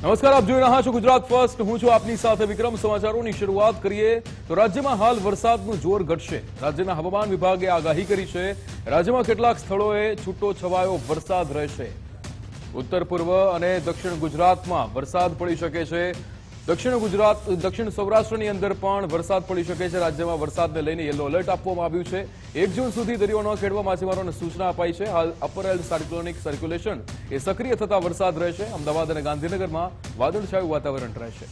નમસ્કાર, આપ જોઈ રહ્યા છો ગુજરાત ફર્સ્ટ. હું છું આપની સાથે વિક્રમ. સમાચારોની શરૂઆત કરીએ તો રાજ્યમાં હાલ વરસાદનું જોર ઘટશે. રાજ્યના હવામાન વિભાગે આગાહી કરી છે. રાજ્યમાં કેટલાક સ્થળોએ છૂટો છવાયો વરસાદ રહેશે. ઉત્તર પૂર્વ અને દક્ષિણ ગુજરાતમાં વરસાદ પડી શકે છે. દક્ષિણ સૌરાષ્ટ્રની અંદર પણ વરસાદ પડી શકે છે. રાજ્યમાં વરસાદને લઈને યલો એલર્ટ આપવામાં આવ્યું છે. 1 જૂન સુધી દરિયો ન ખેડવા માછીમારોને સૂચના અપાઈ છે. હાલ અપર એર સાયક્લોનિક સર્ક્યુલેશન એ સક્રિય થતા વરસાદ રહેશે. અમદાવાદ અને ગાંધીનગરમાં વાદળછાયું વાતાવરણ રહેશે.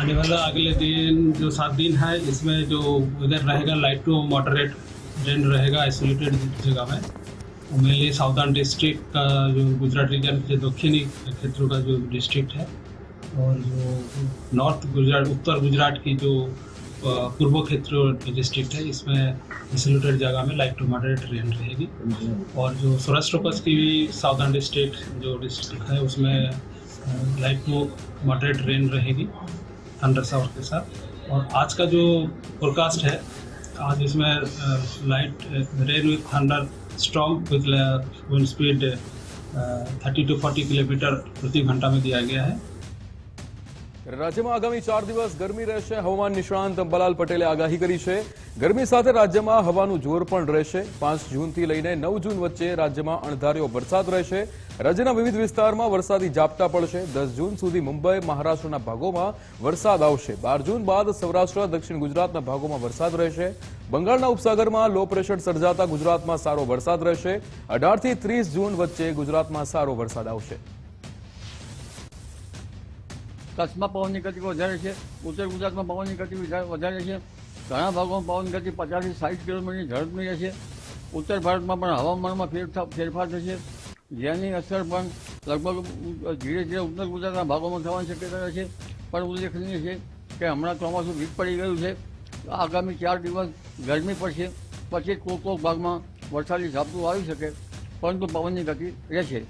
आने वाला अगले दिन जो 7 दिन है इसमें जो वेदर रहेगा लाइट टू मॉडरेट रेन रहेगा आइसोलेटेड जगह में. मेनली साउदर्न डिस्ट्रिक्ट का जो गुजरात रीजन के दक्षिणी क्षेत्रों का जो डिस्ट्रिक्ट है और जो नॉर्थ गुजरात उत्तर गुजरात की जो पूर्व क्षेत्र डिस्ट्रिक्ट है इसमें आइसोलेटेड जगह में लाइट टू मॉडरेट रेन रहेगी. और जो सौराष्ट्र कच्छ की भी साउदर्न डिस्ट्रिक्ट जो डिस्ट्रिक्ट है उसमें लाइट टू मॉडरेट रेन रहेगी थंडर शावर के साथ. और आज का जो फोरकास्ट है आज इसमें light rain with thunder strong with wind speed 30 to 40 kilometre प्रति घंटा में दिया गया है. રાજ્યમાં આગામી 4 દિવસ ગરમી રહેશે. હવામાન નિષ્ણાંત અંબાલાલ પટેલે આગાહી કરી છે. ગરમી સાથે રાજ્યમાં હવાનું જોર પણ રહેશે. 5 જૂનથી લઈને 9 જૂન વચ્ચે રાજ્યમાં અણધાર્યો વરસાદ રહેશે. રાજ્યના વિવિધ વિસ્તારમાં વરસાદી ઝાપટા પડશે. 10 જૂન સુધી મુંબઈ, મહારાષ્ટ્રના ભાગોમાં વરસાદ આવશે. 12 જૂન બાદ સૌરાષ્ટ્ર, દક્ષિણ ગુજરાતના ભાગોમાં વરસાદ રહેશે. બંગાળના ઉપસાગરમાં લો પ્રેશર સર્જાતા ગુજરાતમાં સારો વરસાદ રહેશે. 18 થી 30 જૂન વચ્ચે ગુજરાતમાં સારો વરસાદ આવશે. કચ્છમાં પવનની ગતિ વધારે છે. ઉત્તર ગુજરાતમાં પવનની ગતિ વધારે છે. ઘણા ભાગોમાં પવનની ગતિ 50 થી 60 કિલોમીટરની ઝડપની રહેશે. ઉત્તર ભારતમાં પણ હવામાનમાં ફેરફાર થશે, જેની અસર પણ લગભગ ધીરે ધીરે ઉત્તર ગુજરાતના ભાગોમાં થવાની શક્યતા રહેશે. પણ ઉલ્લેખનીય છે કે હમણાં ચોમાસું વીક પડી ગયું છે. આગામી 4 દિવસ ગરમી પડશે, પછી કોઈક ભાગમાં વરસાદી ઝાપટું આવી શકે, પરંતુ પવનની ગતિ રહેશે.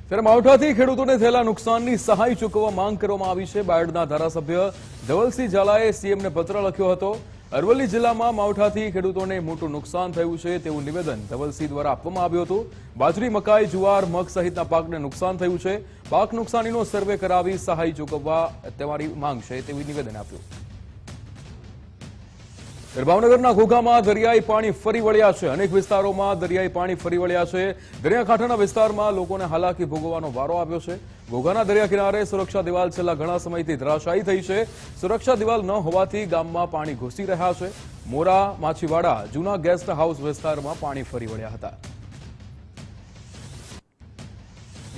ત્યારે માવઠાથી ખેડૂતોને થયેલા નુકસાનની સહાય ચૂકવવા માંગ કરવામાં આવી છે. બાયડના ધારાસભ્ય ધવલસિંહ ઝાલાએ સીએમને પત્ર લખ્યો હતો. અરવલ્લી જિલ્લામાં માવઠાથી ખેડૂતોને મોટું નુકસાન થયું છે તેવું નિવેદન ધવલસિંહ દ્વારા આપવામાં આવ્યું હતું. બાજરી, મકાઈ, જુવાર, મગ સહિતના પાકને નુકસાન થયું છે. પાક નુકસાનીનો સર્વે કરાવી સહાય ચૂકવવા તમારી માંગ છે તેવું નિવેદન આપ્યું. ભાવનગરના ઘોઘામાં દરિયાઈ પાણી ફરી વળ્યા છે. અનેક વિસ્તારોમાં દરિયાઈ પાણી ફરી વળ્યા છે. દરિયાકાંઠાના વિસ્તારમાં લોકોને હાલાકી ભોગવવાનો વારો આવ્યો છે. ઘોઘાના દરિયા કિનારે સુરક્ષા દિવાલ છેલ્લા ઘણા સમયથી ધરાશાયી થઈ છે. સુરક્ષા દિવાલ ન હોવાથી ગામમાં પાણી ઘૂસી રહ્યા છે. મોરા, માછીવાડા, જૂના ગેસ્ટ હાઉસ વિસ્તારમાં પાણી ફરી વળ્યા હતા.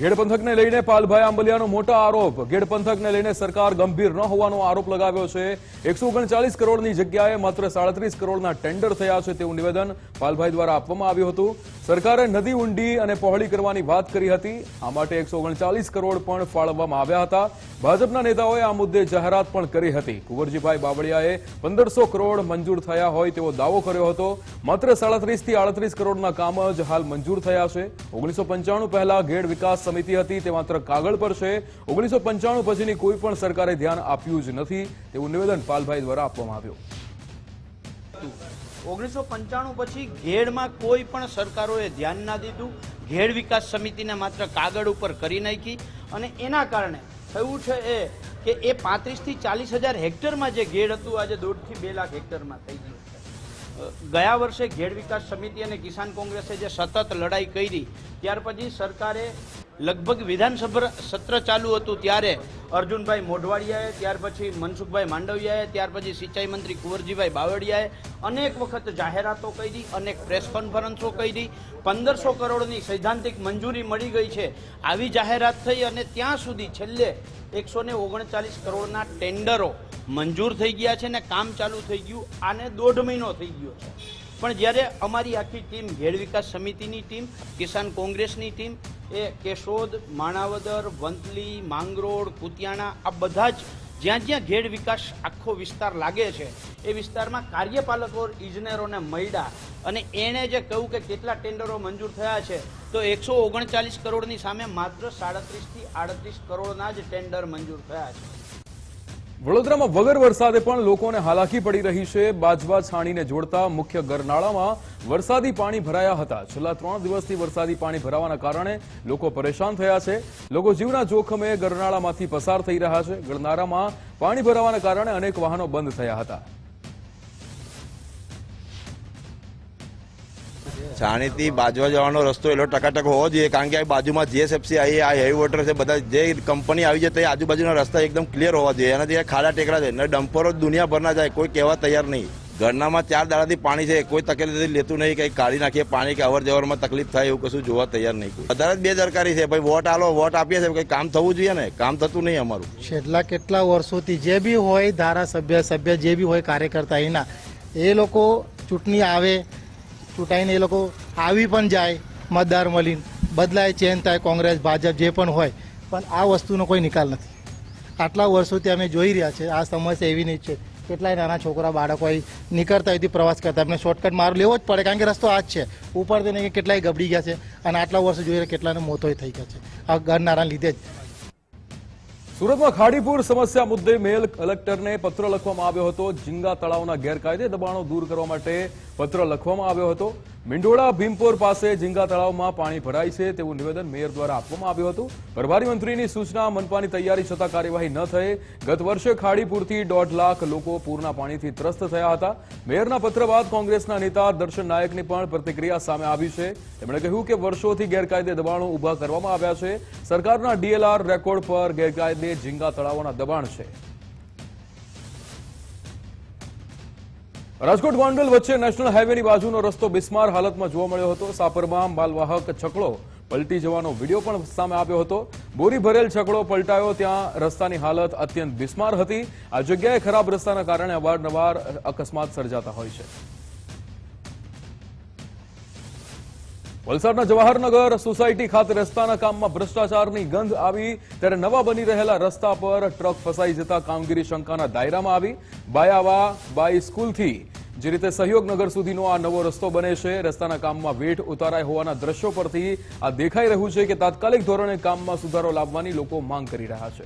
ગેડ પંથકને લઈને પાલભાઈ આંબલિયાનો મોટા આરોપ. ગેડ પંથકને લઈને સરકાર ગંભીર ન હોવાનો આરોપ લગાવ્યો છે. 139 કરોડની જગ્યાએ માત્ર 37 કરોડના ટેન્ડર થયા છે તેવું નિવેદન પાલભાઈ દ્વારા આપવામાં આવ્યું હતું. સરકારે નદી ઊંડી અને પહોળી કરવાની વાત કરી હતી. આ માટે 139 કરોડ પણ ફાળવવામાં આવ્યા હતા. ભાજપના નેતાઓએ આ મુદ્દે જાહેરાત પણ કરી હતી. કુંવરજીભાઈ બાવળિયાએ 1500 કરોડ મંજૂર થયા હોય તેવો દાવો કર્યો હતો. માત્ર 37 થી 38 કરોડના કામ જ હાલ મંજૂર થયા છે. 1995 પહેલા ગેડ વિકાસ સમિતિ હતી તે માત્ર કાગળ પર છે. 1995 પછીની કોઈ પણ સરકારે ધ્યાન આપ્યું જ નથી તેવું નિવેદન પાલભાઈ દ્વારા આપવામાં આવ્યું. 1995 પછી ઘેડમાં કોઈ પણ સરકારોએ ધ્યાન ના દીધું. ઘેડ વિકાસ સમિતિને માત્ર કાગળ ઉપર કરી નાખી અને એના કારણે થયું છે એ કે એ 35 થી 40 હજાર હેક્ટરમાં જે ઘેડ હતું આજે 1.5 થી 2 લાખ હેક્ટરમાં થઈ ગયું છે. ગયા વર્ષે ઘેડ વિકાસ સમિતિ અને કિસાન કોંગ્રેસે જે સતત લડાઈ કરી, ત્યાર પછી સરકારે લગભગ વિધાનસભા સત્ર ચાલુ હતું ત્યારે અર્જુનભાઈ મોઢવાડિયાએ, ત્યાર પછી મનસુખભાઈ માંડવિયાએ, ત્યાર પછી સિંચાઈ મંત્રી કુંવરજીભાઈ બાવળિયાએ અનેક વખત જાહેરાતો કરી, અનેક પ્રેસ કોન્ફરન્સો કરી. 1500 કરોડની સૈદ્ધાંતિક મંજૂરી મળી ગઈ છે આવી જાહેરાત થઈ અને ત્યાં સુધી છેલ્લે 139 કરોડના ટેન્ડરો મંજૂર થઈ ગયા છે ને કામ ચાલુ થઈ ગયું. આને 1.5 મહિનો થઈ ગયો છે. પણ જ્યારે અમારી આખી ટીમ, ઘેડ વિકાસ સમિતિની ટીમ, કિસાન કોંગ્રેસની ટીમ, એ કેશોદ, માણાવદર, વંથલી, માંગરોળ, કુતિયાણા આ બધા જ જ્યાં જ્યાં ઘેડ વિકાસ આખો વિસ્તાર લાગે છે એ વિસ્તારમાં કાર્યપાલકો ઇજનેરોને મળ્યા અને એણે જે કહ્યું કે કેટલા ટેન્ડરો મંજૂર થયા છે તો 139 કરોડની સામે માત્ર 37 થી 38 કરોડના જ ટેન્ડર મંજૂર થયા છે. વડોદરામાં વગર વરસાદે પણ લોકોને હાલાકી પડી રહી છે. બાજવા છાણીને જોડતા મુખ્ય ગરનાળામાં વરસાદી પાણી ભરાયા હતા. છેલ્લા 3 દિવસથી વરસાદી પાણી ભરાવાના કારણે લોકો પરેશાન થયા છે. લોકો જીવના જોખમે ગરનાળામાંથી પસાર થઈ રહ્યા છે. ગરનાળામાં પાણી ભરાવાના કારણે અનેક વાહનો બંધ થયા હતા. છાણીથી બાજવા જવાનો રસ્તો એટલો ટકાટક હોવો જોઈએ, કારણ કે આ બાજુમાં જીએસએફસી આવી, આ હેવી વોટર છે, બધા જે કંપની આવી છે તે આજુબાજુના રસ્તા એકદમ ક્લિયર હોવા જોઈએ. એનાથી ખાડા ટેકરા છે ને ડમ્પરો દુનિયાભરના જાય, કોઈ કહેવા તૈયાર નહીં. ઘરનામાં 4 દાડાથી પાણી છે, કોઈ તકેદારી લેતું નહીં, કંઈ કાઢી નાખીએ પાણી કે અવર જવરમાં તકલીફ થાય એવું કશું જોવા તૈયાર નહીં. વધારે જ બેદરકારી છે. ભાઈ વોટ આલો, વોટ આપીએ છીએ, કંઈ કામ થવું જોઈએ ને, કામ થતું નહીં અમારું. છેલ્લા કેટલા વર્ષોથી જે બી હોય ધારાસભ્ય સભ્ય જે બી હોય કાર્યકર્તા એના એ લોકો ચૂંટણી આવે, ચૂંટાઈને એ લોકો આવી પણ જાય, મતદાર મળીને બદલાય, ચેન્જ થાય, કોંગ્રેસ ભાજપ જે પણ હોય, પણ આ વસ્તુનો કોઈ નિકાલ નથી. આટલા વર્ષોથી અમે જોઈ રહ્યા છે. આ સમસ્યા એવી નહીં છે. કેટલાય નાના છોકરા બાળકો નીકળતા અહીંથી પ્રવાસ કરતા, એમને શોર્ટકટ માર લેવો જ પડે, કારણ કે રસ્તો આ જ છે. ઉપરથી નહીં કેટલાય ગબડી ગયા છે, અને આટલા વર્ષો જોઈ રહ્યા કેટલાને મોતોય થઈ ગયા છે આ ગરનાળાના લીધે જ. સુરતમાં ખાડીપુર સમસ્યા મુદ્દે મેલ કલેક્ટરને પત્ર લખવામાં આવ્યો હતો. ઝીંગા તળાવના ગેરકાયદે દબાણો દૂર કરવા માટે પત્ર લખવામાં આવ્યો હતો. મીંડોળા ભીમપોર પાસે ઝીંગા તળાવમાં પાણી ભરાય છે તેવું નિવેદન મેયર દ્વારા આપવામાં આવ્યું હતું. પ્રભારી મંત્રીની સૂચના, મનપાની તૈયારી છતાં કાર્યવાહી ન થઈ. ગત વર્ષે ખાડીપુરથી 1.5 લાખ લોકો પૂરના પાણીથી ત્રસ્ત થયા હતા. મેયરના પત્ર બાદ કોંગ્રેસના નેતા દર્શન નાયકની પણ પ્રતિક્રિયા સામે આવી છે. તેમણે કહ્યું કે વર્ષોથી ગેરકાયદે દબાણો ઉભા કરવામાં આવ્યા છે. સરકારના ડીએલઆર રેકોર્ડ પર ગેરકાયદે ઝીંગા તળાવોના દબાણ છે. રાજકોટ ગોંડલ વચ્ચે નેશનલ હાઈવેની બાજુનો રસ્તો બિસ્માર હાલતમાં જોવા મળ્યો હતો. સાપરમાં માલવાહક છકડો પલટી જવાનો વિડીયો પણ સામે આવ્યો હતો. બોરી ભરેલ છકડો પલટાયો ત્યાં રસ્તાની હાલત અત્યંત બિસ્માર હતી. આ જગ્યાએ ખરાબ રસ્તાના કારણે અવારનવાર અકસ્માત સર્જાતા હોય છે. વલસાડના જવાહરનગર સોસાયટી ખાતે રસ્તાના કામમાં ભ્રષ્ટાચારની ગંધ આવી ત્યારે નવા બની રહેલા રસ્તા પર ટ્રક ફસાઈ જતા કામગીરી શંકાના દાયરામાં આવી. બાયાવા બાઈ સ્કૂલથી જે રીતે સહયોગનગર સુધીનો આ નવો રસ્તો બને છે, રસ્તાના કામમાં વેઠ ઉતારાય હોવાના દ્રશ્યો પરથી આ દેખાઈ રહ્યું છે કે તાત્કાલિક ધોરણે કામમાં સુધારો લાવવાની લોકો માંગ કરી રહ્યા છે.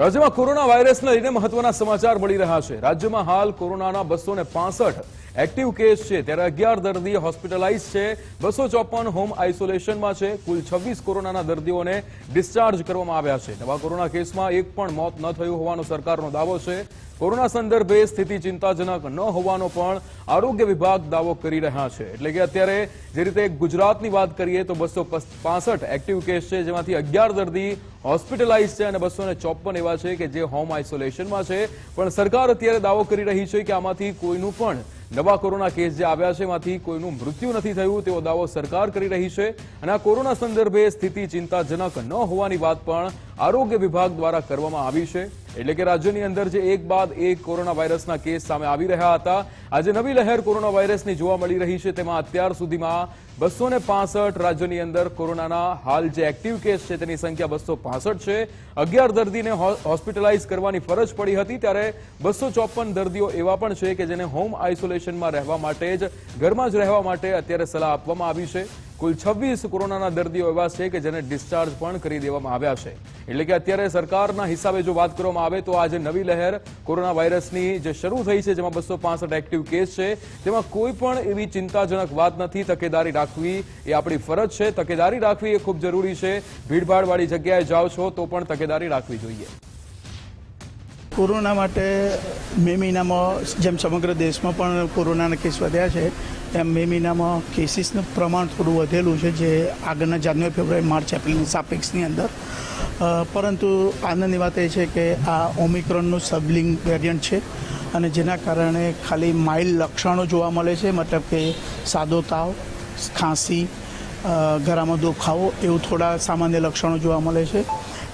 રાજ્યમાં કોરોના વાયરસને લઈને મહત્વના સમાચાર મળી રહ્યા છે. રાજ્યમાં હાલ કોરોનાના 265 એક્ટિવ કેસ છે, ત્યારે 11 દર્દી હોસ્પિટલાઇઝ છે, 254 હોમ આઇસોલેશનમાં છે. કુલ 26 કોરોનાના દર્દીઓને ડિસ્ચાર્જ કરવામાં આવ્યા છે. નવા કોરોના કેસમાં એક પણ મોત ન થયું હોવાનો સરકારનો દાવો છે. કોરોના સંદર્ભે સ્થિતિ ચિંતાજનક ન હોવાનો પણ આરોગ્ય વિભાગ દાવો કરી રહ્યા છે. એટલે કે અત્યારે જે રીતે ગુજરાતની વાત કરીએ તો 265 એક્ટિવ કેસ છે, જેમાંથી 11 દર્દી હોસ્પિટલાઇઝ છે અને 254 એવા છે કે જે હોમ આઇસોલેશનમાં છે. પણ સરકાર અત્યારે દાવો કરી રહી છે કે આમાંથી કોઈનું પણ નવા કોરોના કેસ જે આવ્યા છે એમાંથી કોઈનું મૃત્યુ નથી થયું તેવો દાવો સરકાર કરી રહી છે. અને આ કોરોના સંદર્ભે સ્થિતિ ચિંતાજનક ન હોવાની વાત પણ આરોગ્ય વિભાગ દ્વારા કરવામાં આવી છે. એટલે કે રાજ્યની અંદર જે એક બાદ એક કોરોના વાયરસના કેસ સામે આવી રહ્યા હતા, આજે નવી લહેર કોરોના વાયરસની જોવા મળી રહી છે. તેમાં અત્યાર સુધીમાં 265 રાજ્યની અંદર કોરોનાના હાલ જે એક્ટિવ કેસ છે તેની સંખ્યા 265 છે. 11 દર્દીને હોસ્પિટલાઇઝ કરવાની ફરજ પડી હતી, ત્યારે 254 દર્દીઓ એવા પણ છે કે જેને હોમ આઇસોલેશનમાં રહેવા માટે જ, ઘરમાં જ રહેવા માટે અત્યારે સલાહ આપવામાં આવી છે. કુલ 26 કોરોનાના દર્દીઓ એવા છે કે જેને ડિસ્ચાર્જ પણ કરી દેવામાં આવ્યા છે. એટલે કે અત્યારે સરકારના હિસાબે જો વાત કરવામાં આવે તો આજે નવી લહેર કોરોના વાયરસની જે શરૂ થઈ છે, જેમાં 265 એક્ટિવ કેસ છે, તેમાં કોઈ પણ એવી ચિંતાજનક વાત નથી. તકેદારી રાખવી એ આપણી ફરજ છે. તકેદારી રાખવી એ ખૂબ જરૂરી છે. ભીડભાડવાળી જગ્યાએ જાઓ છો તો પણ તકેદારી રાખવી જોઈએ. કોરોના માટે મે મહિનામાં જેમ સમગ્ર દેશમાં પણ કોરોનાના કેસ વધ્યા છે, તેમ મે મહિનામાં કેસીસનું પ્રમાણ થોડું વધેલું છે, જે આગળના જાન્યુઆરી, ફેબ્રુઆરી, માર્ચ, એપ્રિલની સાપેક્ષની અંદર. પરંતુ આનંદની વાત એ છે કે આ ઓમિક્રોનનું સબલિંગ વેરિયન્ટ છે અને જેના કારણે ખાલી માઇલ્ડ લક્ષણો જોવા મળે છે, મતલબ કે સાદો તાવ, ખાંસી, ગળામાં દુખાવો એવું થોડા સામાન્ય લક્ષણો જોવા મળે છે.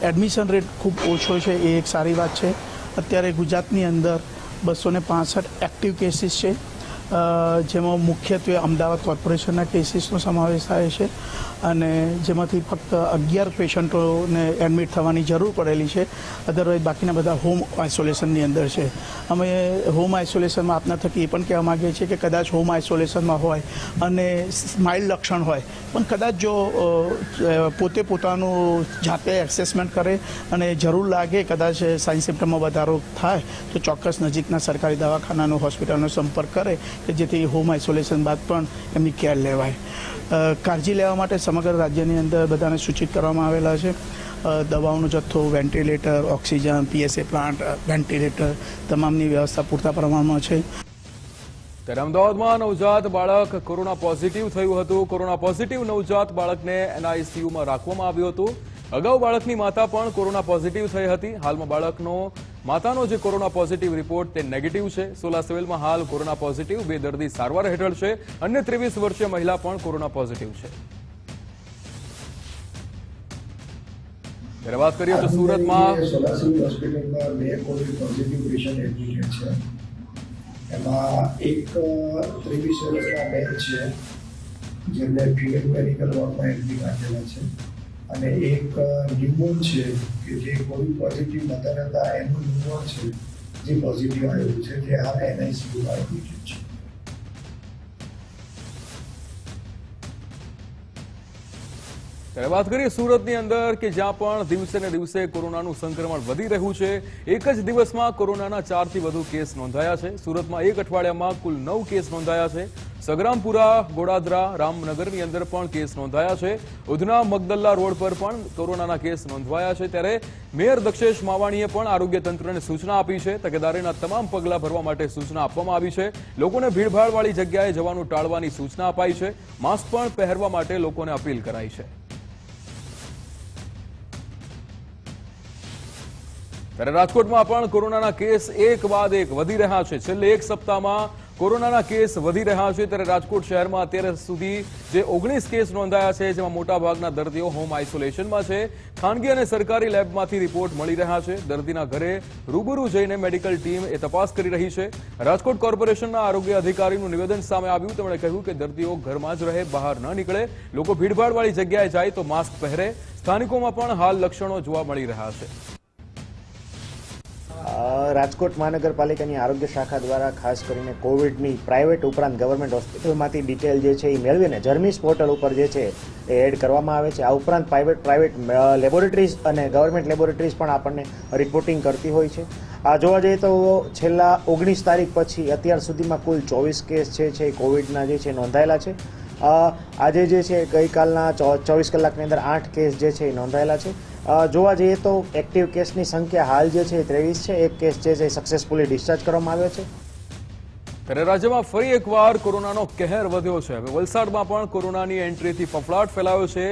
એડમિશન રેટ ખૂબ ઓછો છે, એ એક સારી વાત છે. અત્યારે ગુજરાતની અંદર 265 એક્ટિવ કેસીસ છે જેમાં મુખ્યત્વે અમદાવાદ કોર્પોરેશનના કેસીસનો સમાવેશ થાય છે અને જેમાંથી ફક્ત 11 પેશન્ટોને એડમિટ થવાની જરૂર પડેલી છે. અધરવાઇઝ બાકીના બધા હોમ આઇસોલેશનની અંદર છે. અમે હોમ આઇસોલેશનમાં આપના થકી એ પણ કહેવા માગીએ છીએ કે કદાચ હોમ આઇસોલેશનમાં હોય અને માઇલ્ડ લક્ષણ હોય પણ કદાચ જો પોતે પોતાનું જાતે એસેસમેન્ટ કરે અને જરૂર લાગે કદાચ સાઇન સિમ્ટમમાં વધારો થાય તો ચોક્કસ નજીકના સરકારી દવાખાનાનો હોસ્પિટલનો સંપર્ક કરે કે જેથી હોમ આઇસોલેશન બાદ પણ એમની કેર લેવાય. કાળજી લેવા માટે સમગ્ર રાજ્યની અંદર બધાને સૂચિત કરવામાં આવેલા છે. દવાઓનો જથ્થો, ventilator, oxygen, PSA plant, ventilator તમામની વ્યવસ્થા પૂરતા પ્રમાણમાં છે. ત્યારે અમદાવાદમાં નવજાત બાળક કોરોના પોઝિટિવ થયું હતું. કોરોના પોઝિટિવ નવજાત બાળકને NICUમાં રાખવામાં આવ્યું હતું. અગાઉ બાળકની માતા પણ કોરોના પોઝિટિવ થઈ હતી. હાલમાં બાળકનો માતાનો જે કોરોના પોઝિટિવ રિપોર્ટ તે નેગેટિવ છે. સોલા સિવિલમાં હાલ કોરોના પોઝિટિવ 2 દર્દી સારવાર હેઠળ છે. અન્ય 23 વર્ષીય મહિલા પણ કોરોના પોઝિટિવ છે. ત્યારે વાત કરીએ તો સુરતમાં સોલા સિવિલ હોસ્પિટલમાં 2 કોવિડ પોઝિટિવ પેશન્ટ એડમિટેડ છે. એમાં એક 23 વર્ષના બેન છે જેમને ફિમેલ મેડિકલ વોર્ડમાં એડમિટ રાખેલા છે અને એક ન્યૂબોર્ન છે કે જે કોવિડ પોઝિટિવ નતા હતા એનું ન્યૂબોર્ન છે જે પોઝિટિવ આવ્યું છે જે હાલ NICUમાં એડમિટેડ છે. ત્યારે વાત કરીએ સુરતની અંદર કે જ્યાં પણ દિવસે ને દિવસે કોરોનાનું સંક્રમણ વધી રહ્યું છે. એક જ દિવસમાં કોરોનાના 4 થી વધુ કેસ નોંધાયા છે. સુરતમાં એક અઠવાડિયામાં કુલ 9 કેસ નોંધાયા છે. સગરામપુરા, ગોડાદરા, રામનગરની અંદર પણ કેસ નોંધાયા છે. ઉધના મગદલ્લા રોડ પર પણ કોરોનાના કેસ નોંધાયા છે. ત્યારે મેયર દક્ષેશ માવાણીએ પણ આરોગ્ય તંત્રને સૂચના આપી છે. તકેદારીના તમામ પગલાં ભરવા માટે સૂચના આપવામાં આવી છે. લોકોને ભીડભાડવાળી જગ્યાએ જવાનું ટાળવાની સૂચના અપાઈ છે. માસ્ક પણ પહેરવા માટે લોકોને અપીલ કરાઈ છે. ત્યારે રાજકોટમાં પણ કોરોનાના કેસ એક બાદ એક વધી રહ્યા છે. છેલ્લે એક સપ્તાહમાં કોરોનાના કેસ વધી રહ્યા છે. ત્યારે રાજકોટ શહેરમાં અત્યાર સુધી જે 19 કેસ નોંધાયા છે જેમાં મોટાભાગના દર્દીઓ હોમ આઇસોલેશનમાં છે. ખાનગી અને સરકારી લેબમાંથી રિપોર્ટ મળી રહ્યા છે. દર્દીના ઘરે રૂબરૂ જઈને મેડિકલ ટીમ એ તપાસ કરી રહી છે. રાજકોટ કોર્પોરેશનના આરોગ્ય અધિકારીનું નિવેદન સામે આવ્યું. તેમણે કહ્યું કે દર્દીઓ ઘરમાં જ રહે, બહાર ન નીકળે. લોકો ભીડભાડવાળી જગ્યાએ જાય તો માસ્ક પહેરે. સ્થાનિકોમાં પણ હાલ લક્ષણો જોવા મળી રહ્યા છે. રાજકોટ મહાનગરપાલિકાની આરોગ્ય શાખા દ્વારા ખાસ કરીને કોવિડની પ્રાઇવેટ ઉપરાંત ગવર્મેન્ટ હોસ્પિટલમાંથી ડિટેલ જે છે એ મેળવીને જર્મીસ પોર્ટલ ઉપર જે છે એ એડ કરવામાં આવે છે. આ ઉપરાંત પ્રાઇવેટ લેબોરેટરીઝ અને ગવર્મેન્ટ લેબોરેટરીઝ પણ આપણને રિપોર્ટિંગ કરતી હોય છે. આ જોવા જઈએ તો છેલ્લા 19 તારીખ પછી અત્યાર સુધીમાં કુલ 24 કેસ છે એ કોવિડના જે છે નોંધાયેલા છે. આજે જે છે ગઈકાલના 24 કલાકની અંદર 8 કેસ જે છે એ નોંધાયેલા છે. જોવા જઈએ તો એક્ટિવ કેસની સંખ્યા હાલ જે છે 23 છે. એક કેસ જે છે સક્સેસફુલી ડિસ્ચાર્જ કરવામાં આવ્યો છે. ત્યારે રાજ્યમાં ફરી એકવાર કોરોનાનો કહેર વધ્યો છે. હવે વલસાડમાં પણ કોરોનાની એન્ટ્રીથી ફફડાટ ફેલાયો છે.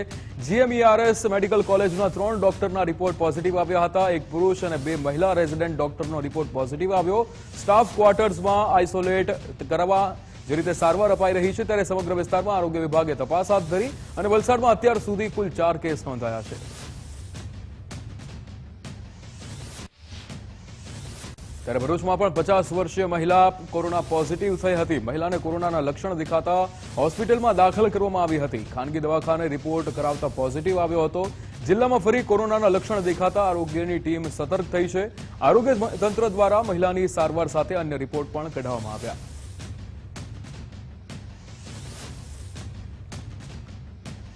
GMERS મેડિકલ કોલેજના 3 ડોક્ટરના રિપોર્ટ પોઝિટિવ આવ્યા હતા. એક પુરુષ અને 2 મહિલા રેઝિડન્ટ ડોક્ટરનો રિપોર્ટ પોઝિટિવ આવ્યો. સ્ટાફ ક્વાર્ટર્સમાં આઇસોલેટ કરવા જે રીતે સારવાર અપાઈ રહી છે ત્યારે સમગ્ર વિસ્તારમાં આરોગ્ય વિભાગે તપાસ હાથ ધરી અને વલસાડમાં અત્યાર સુધી કુલ 4 કેસ નોંધાયા છે. ત્યારે ભરૂચમાં પણ 50 વર્ષીય મહિલા કોરોના પોઝિટિવ થઈ હતી. મહિલાને કોરોનાના લક્ષણ દેખાતા હોસ્પિટલમાં દાખલ કરવામાં આવી હતી. ખાનગી દવાખાને રિપોર્ટ કરાવતા પોઝિટિવ આવ્યો હતો. જિલ્લામાં ફરી કોરોનાના લક્ષણ દેખાતા આરોગ્યની ટીમ સતર્ક થઈ છે. આરોગ્ય તંત્ર દ્વારા મહિલાની સારવાર સાથે અન્ય રિપોર્ટ પણ કઢાવવામાં આવ્યા.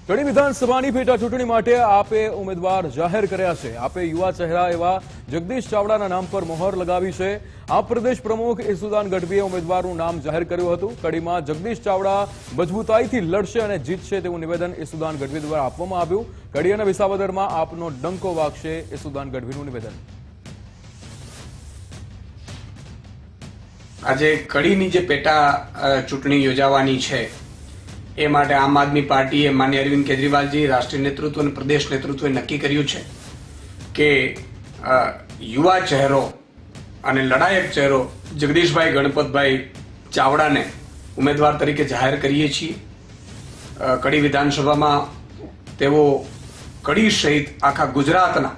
કડી વિધાનસભાની પેટા ચૂંટણી માટે આપે ઉમેદવાર જાહેર કર્યા છે. આપે યુવા ચહેરા એવા જગદીશ ચાવડાના નામ પર મહોર લગાવી છે. આપ પ્રદેશ પ્રમુખ ઈસુદાન ગઢવીએ ઉમેદવારનું નામ જાહેર કર્યું હતું. કડીમાં જગદીશ ચાવડા મજબૂતાઈથી લડશે અને જીતશે તેવું નિવેદન ઈસુદાન ગઢવી દ્વારા આપવામાં આવ્યું. કડી અને વિસાવદરમાં આપનો ડંકો વાગશે ઈસુદાન ગઢવીનું નિવેદન. આજે કડીની જે પેટા ચૂંટણી યોજાવાની છે એ માટે આમ આદમી પાર્ટીએ માન્ય અરવિંદ કેજરીવાલજી, રાષ્ટ્રીય નેતૃત્વ અને પ્રદેશ નેતૃત્વએ નક્કી કર્યું છે કે યુવા ચહેરો અને લડાયક ચહેરો જગદીશભાઈ ગણપતભાઈ ચાવડાને ઉમેદવાર તરીકે જાહેર કરીએ છીએ. કડી વિધાનસભામાં તેઓ કડી સહિત આખા ગુજરાતના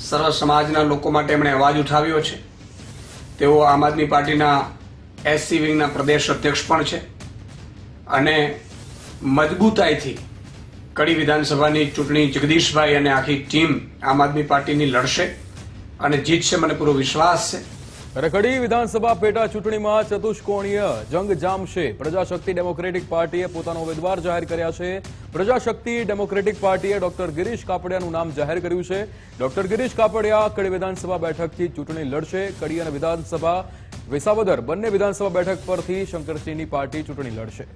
સર્વ સમાજના લોકો માટે એમણે અવાજ ઉઠાવ્યો છે. તેઓ આમ આદમી પાર્ટીના એસસી વિંગના પ્રદેશ અધ્યક્ષ પણ છે અને મજબૂતાઈથી કડી વિધાનસભાની ચૂંટણી જગદીશભાઈ અને આખી ટીમ આમ આદમી પાર્ટીની લડશે અને જીતશે, મને પૂરો વિશ્વાસ છે. રખડી વિધાનસભા પેટા ચૂંટણીમાં ચતુષ્કોણીય જંગ જામશે. પ્રજાશક્તિ ડેમોક્રેટિક પાર્ટીએ પોતાના ઉમેદવાર જાહેર કર્યા છે. પ્રજાશક્તિ ડેમોક્રેટિક પાર્ટીએ ડોક્ટર ગિરીશ કાપડિયાનું નામ જાહેર કર્યું છે. ડોક્ટર ગિરીશ કાપડિયા કડી વિધાનસભા બેઠકથી ચૂંટણી લડશે. કડી અને વિધાનસભા વિસાવદર બંને વિધાનસભા બેઠક પરથી શંકરસિંહની પાર્ટી ચૂંટણી લડશે.